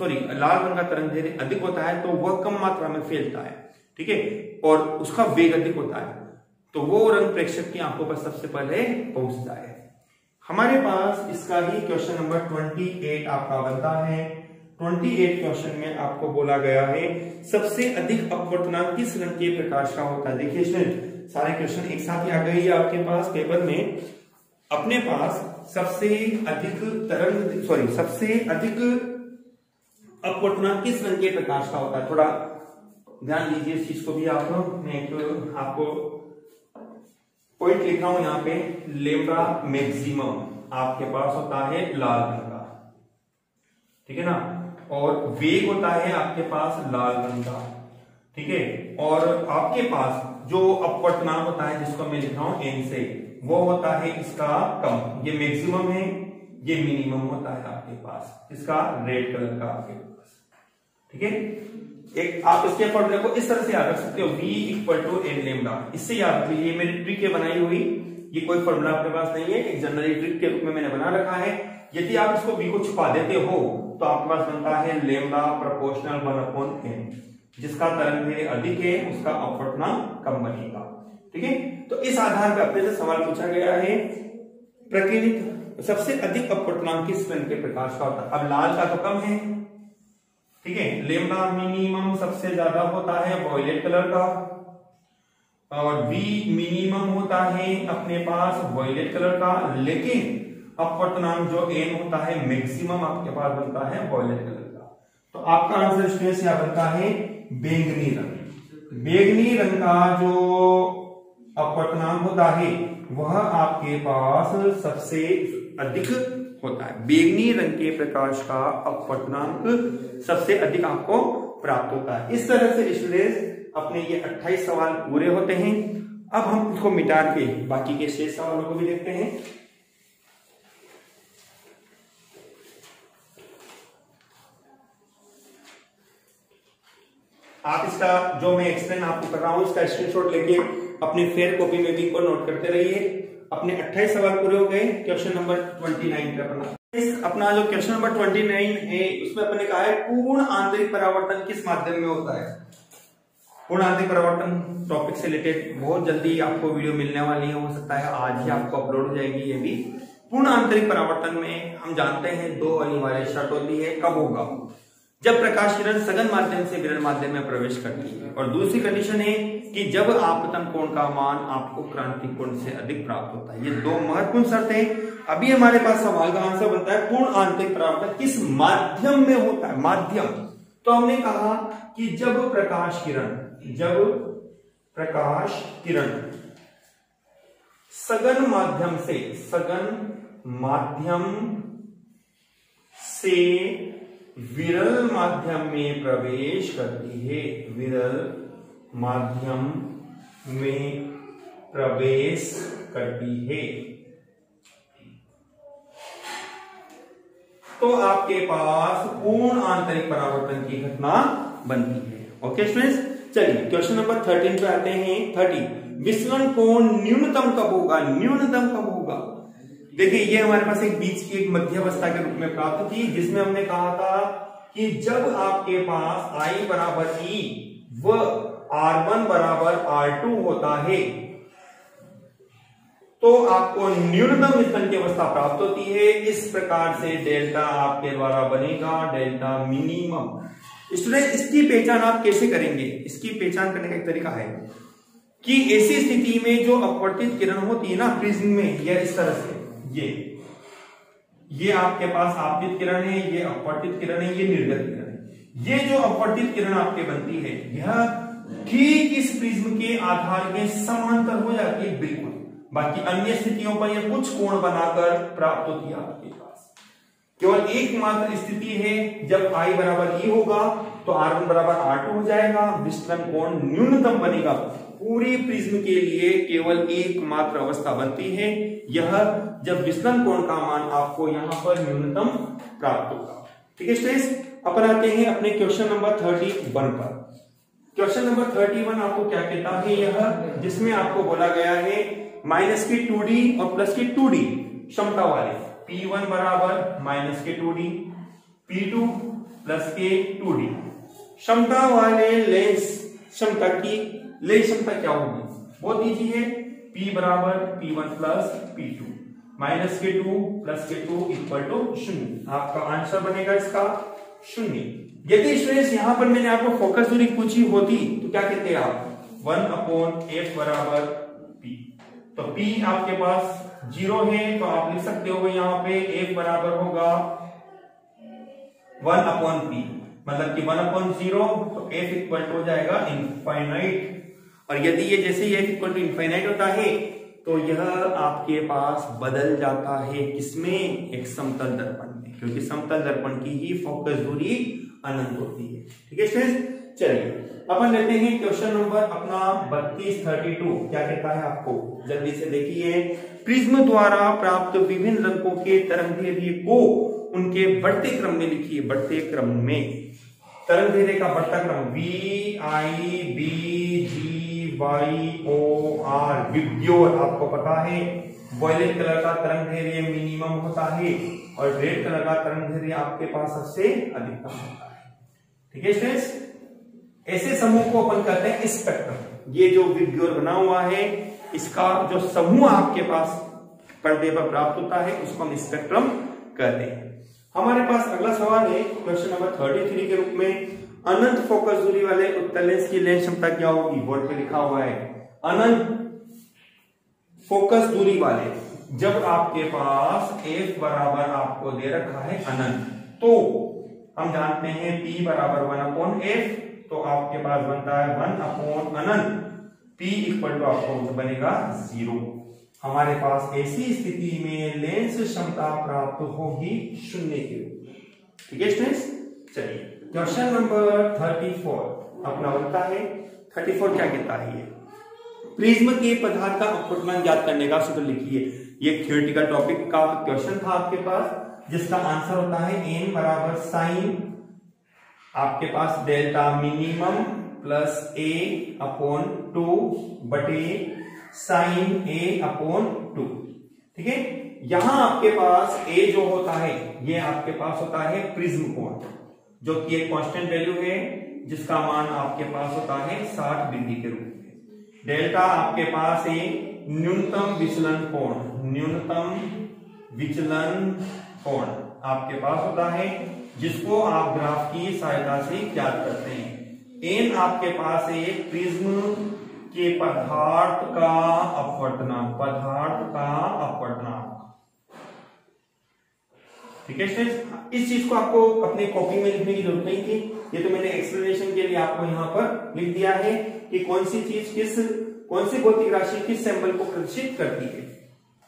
लाल रंग का तरंगदैर्घ्य अधिक होता है तो वह कम मात्रा में फैलता है। ठीक है, और उसका वेग अधिक होता है तो वो रंग प्रेक्षक की आंखों पर सबसे पहले पहुंचता है। हमारे पास इसका ही क्वेश्चन नंबर 28 आपका बनता है। 28 क्वेश्चन में आपको बोला गया है सबसे अधिक अपवर्तनांक किस रंग के प्रकाश का होता है। देखिए स्टूडेंट, सारे क्वेश्चन एक साथ ही आ गए आपके पास पेपर में। अपने पास सबसे अधिक अपवर्तनांक किस रंग के प्रकाश का होता है। थोड़ा ध्यान दीजिए इस चीज को भी। मैं आपको पॉइंट लिख रहा हूं यहाँ पे, लैम्ब्डा मैक्सिमम। आपके पास होता है लाल रंग का, ठीक है ना, और वेग होता है आपके पास लाल रंग का, ठीक है। और आपके पास जो अपवर्तनांक होता है जिसको मैं लिख रहा हूं n से, वो होता है इसका कम, ये मैक्सिमम है, ये मिनिमम होता है आपके पास, इसका रेड कलर का आपके पास, ठीक है। एक आप इसके फॉर्मूले को इस तरह से याद रख सकते हो, v equal to n lambda, इससे याद रखिए, ये मेरी ट्रिक है बनाई हुई, ये कोई फॉर्मूला आपके पास नहीं है, एक जनरल ट्रिक के रूप में मैंने बना रखा है। यदि आप इसको v को छुपा देते हो तो आपके पास बनता है लेमडा प्रोपोर्शनल 1/n, जिसका तरंग अधिक है उसका अपवर्तनांक कम बनेगा, ठीक है। तो इस आधार पर अपने से सवाल पूछा गया है, प्रकीर्णित सबसे अधिक अपवर्तनांक किस रंग के प्रकाश का होता है। अब लाल का तो कम है, ठीक है, लेमडा मिनिमम सबसे ज्यादा होता है वॉयलेट कलर का, और वी मिनिमम होता है अपने पास वॉयलेट कलर का, लेकिन अपवर्तनांक जो एन होता है मैक्सिमम आपके पास बनता है वॉयलेट कलर का। तो आपका आंसर स्पेस यहां बनता है बैंगनी रंग। बैंगनी रंग का जो अपवर्तनांक होता है वह आपके पास सबसे अधिक होता है, बैंगनी रंग के प्रकाश का अपवर्तनांक सबसे अधिक आपको प्राप्त होता है। इस तरह से स्टूडेंट्स अपने ये 28 सवाल पूरे होते हैं। अब हम इसको मिटा के बाकी के शेष सवालों को भी देखते हैं। आप इसका जो मैं एक्सप्लेन आपको कर रहा हूं इसका स्क्रीनशॉट लेके अपनी फेयर कॉपी में भी इनको नोट करते रहिए। अपने 28 सवाल पूरे हो गए। क्वेश्चन नंबर 29 पे अपना जो क्वेश्चन नंबर 29 है उसमें अपने कहा है पूर्ण आंतरिक परावर्तन किस माध्यम में होता है। पूर्ण आंतरिक परावर्तन टॉपिक से रिलेटेड बहुत जल्दी आपको वीडियो मिलने वाली है, हो सकता है आज ही आपको अपलोड हो जाएगी ये भी। पूर्ण आंतरिक परावर्तन में हम जानते हैं दो अनिवार्य शर्त होती है, कब होगा, जब प्रकाश किरण सघन माध्यम से विरल माध्यम में प्रवेश करती है, और दूसरी कंडीशन है कि जब आपतन कोण का मान आपको क्रांतिक कोण से अधिक प्राप्त होता है। ये दो महत्वपूर्ण शर्त है। अभी हमारे पास सवाल का आंसर बनता है पूर्ण आंतरिक परावर्तन किस माध्यम में होता है। माध्यम तो हमने कहा कि जब प्रकाश किरण सघन माध्यम से विरल माध्यम में प्रवेश करती है, विरल माध्यम में प्रवेश करती है, तो आपके पास पूर्ण आंतरिक परावर्तन की घटना बनती है। ओके स्टूडेंट्स, चलिए क्वेश्चन नंबर 13 पे आते हैं। 30 विचलन कोण न्यूनतम कब होगा। न्यूनतम कब होगा, देखिए ये हमारे पास एक बीच की एक मध्यावस्था के रूप में प्राप्त थी, जिसमें हमने कहा था कि जब आपके पास I बराबर E व R1 बराबर R2 होता है तो आपको न्यूनतम विचलन की अवस्था प्राप्त होती है। इस प्रकार से डेल्टा आपके द्वारा बनेगा डेल्टा मिनिमम। स्टूडेंट इसकी पहचान आप कैसे करेंगे, इसकी पहचान करने का एक तरीका है कि ऐसी स्थिति में जो अपवर्तित किरण होती है ना प्रिज्म में, यह इस तरह से ये आपके पास आपतित किरण है, ये अपवर्तित किरण है, ये निर्गत किरण है। ये जो अपवर्तित किरण आपके बनती है यह ठीक इस प्रिज्म के आधार के समांतर हो जाती है बिल्कुल। बाकी अन्य स्थितियों पर यह कुछ कोण बनाकर प्राप्त होती है आपके पास। केवल एकमात्र स्थिति है जब I बराबर E होगा तो R1 बराबर R2 हो जाएगा, विचलन कोण न्यूनतम बनेगा। पूरी प्रिज्म के लिए केवल एकमात्र अवस्था बनती है यह जब विचलन कोण का मान आपको यहां पर न्यूनतम प्राप्त होगा। ठीक है स्टूडेंट्स, अपन आते हैं अपने क्वेश्चन नंबर 31 पर। क्वेश्चन नंबर 31 आपको क्या कहता है, यह जिसमें आपको बोला गया है माइनस के 2D और प्लस के 2D क्षमता वाले P1 बराबर माइनस के 2D, P2 प्लस के 2D क्षमता वाले लेंस क्षमता की लेंस क्षमता क्या होगी, बहुत इजी है। P बराबर P1 प्लस P2 माइनस के 2 प्लस के 2 इक्वल टू 0। आपका आंसर बनेगा इसका 0। यदि स्टूडेंट्स यहां पर मैंने आपको फोकस दूरी पूछी होती तो क्या कहते हैं आप 1/f बराबर P। तो P आपके पास 0 है तो आप लिख सकते हो यहाँ पे f बराबर होगा 1/p, मतलब कि 1/0 तो f इक्वल टू हो जाएगा इनफाइनाइट। और यदि ये जैसे ही f इक्वल टू इनफाइनाइट होता है तो यह आपके पास बदल जाता है किसमें, एक समतल दर्पण में, क्योंकि समतल दर्पण की ही फोकस दूरी अनंत होती है। ठीक है स्टूडेंट्स, चलिए अपन लेते हैं क्वेश्चन नंबर अपना 32 क्या कहता है आपको, जल्दी से देखिए। प्रिज्म द्वारा प्राप्त विभिन्न रंगों के तरंगदैर्घ्य को उनके बढ़ते क्रम में लिखिए। बढ़ते क्रम में तरंगदैर्घ्य का बढ़ता क्रम VIBGYOR, विब्ग्योर आपको पता है वॉयलेट कलर का तरंगदैर्घ्य मिनिमम होता है और रेड कलर का तरंगदैर्घ्य आपके पास सबसे अधिकतम होता है। ठीक है स्टूडेंट्स, ऐसे समूह को अपन कहते हैं स्पेक्ट्रम। ये जो विब्ग्योर बना हुआ है इसका जो समूह आपके पास पर्दे पर प्राप्त होता है उसको हम स्पेक्ट्रम कहते हैं। हमारे पास अगला सवाल है क्वेश्चन नंबर 33 के रूप में, अनंत फोकस दूरी वाले उत्तल लेंस की लेंस क्षमता क्या होगी। बोर्ड पे लिखा हुआ है अनंत फोकस दूरी वाले, जब आपके पास f बराबर आपको दे रखा है अनंत, तो हम जानते हैं p बराबर 1/f, तो आपके पास बनता है 1 अनंत, p इक्वल टू आपको बनेगा 0। हमारे पास ऐसी स्थिति में लेंस क्षमता प्राप्त होगी 0 के रूप में। ठीक है स्टूडेंट्स, चलिए क्वेश्चन नंबर 34 अपना बनता है 34 क्या कहता है, ये प्रिज्म के पदार्थ का अपवर्तन ज्ञात करने का सूत्र लिखिए। ये थियोरेटिकल टॉपिक का क्वेश्चन था आपके पास, जिसका आंसर होता है n बराबर साइन आपके पास डेल्टा मिनिमम प्लस a/2 बटे साइन a/2। ठीक है, यहां आपके पास a जो होता है ये आपके पास होता है प्रिज्म कोण, जो कि एक कांस्टेंट वैल्यू है जिसका मान आपके पास होता है 60 डिग्री के रूप में। डेल्टा आपके पास एक न्यूनतम विचलन कोण, न्यूनतम विचलन कोण आपके पास होता है, जिसको आप ग्राफ की सहायता से ज्ञात करते हैं। एन आपके पास एक प्रिज्म के पदार्थ का अपवर्तनांक, पदार्थ का अपवर्तनांक। ठीक है स्टूडेंट्स, इस चीज को आपको अपने कॉपी में लिखने की जरूरत नहीं थी, ये तो मैंने एक्सप्लेनेशन के लिए आपको यहाँ पर लिख दिया है कि कौन सी चीज कौन सी भौतिक राशि किस सैंपल को प्रदर्शित करती है।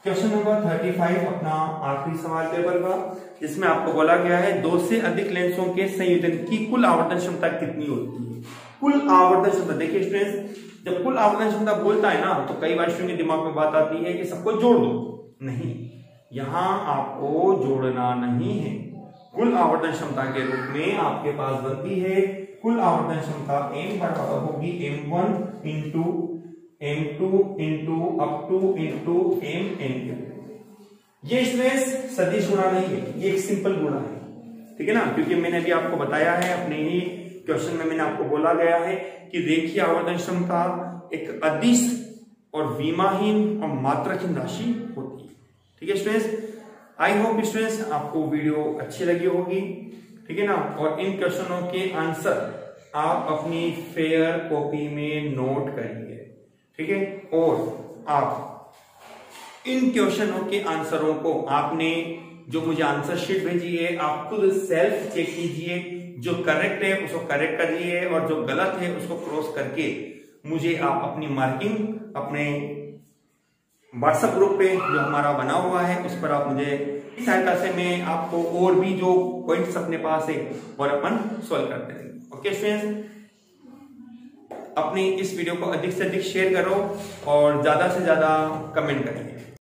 क्वेश्चन नंबर 35 अपना आखिरी सवाल पेपर का, जिसमें आपको बोला गया है 2 से अधिक लेंसों के संयोजन की कुल आवर्धन क्षमता कितनी होती है। कुल आवर्धन क्षमता, देखिए स्टूडेंट्स, जब कुल आवर्धन क्षमता बोलता है ना तो कई बार स्टूडेंट के दिमाग में बात आती है कि सबको जोड़ दो, नहीं, यहां आपको जोड़ना नहीं है। कुल आवर्धन क्षमता के रूप में आपके पास बनती है कुल आवर्धन क्षमता m बराबर होगी m1 into m2 into up two into mn। ये स्ट्रेस सदिश गुणा नहीं है, ये एक सिंपल गुणा है। ठीक है ना, क्योंकि मैंने अभी आपको बताया है अपने ही क्वेश्चन में, मैंने आपको बोला गया है कि रेखीय आवर्धन क्षमता एक अदिश और विमाहीन और मात्राहीन राशि होती है। ठीक है स्टूडेंट्स, आई होप स्टूडेंट्स आपको वीडियो अच्छी लगी होगी। ठीक है ना, और इन क्वेश्चनों के आंसर आप अपनी फेयर कॉपी में नोट करिए। ठीक है, और आप इन क्वेश्चनों के आंसरों को आपने जो मुझे आंसर शीट भेजी है आप खुद सेल्फ चेक कीजिए, जो करेक्ट है उसको करेक्ट करिए और जो गलत है उसको क्रॉस करके मुझे आप अपनी मार्किंग अपने व्हाट्सएप ग्रुप पे जो हमारा बना हुआ है उस पर आप मुझे इस सहायता से मैं आपको और भी जो पॉइंट्स अपने पास है और अपन सॉल्व करते रहेंगे। ओके स्टूडेंट्स, अपनी इस वीडियो को अधिक से अधिक शेयर करो और ज्यादा से ज्यादा कमेंट करिए।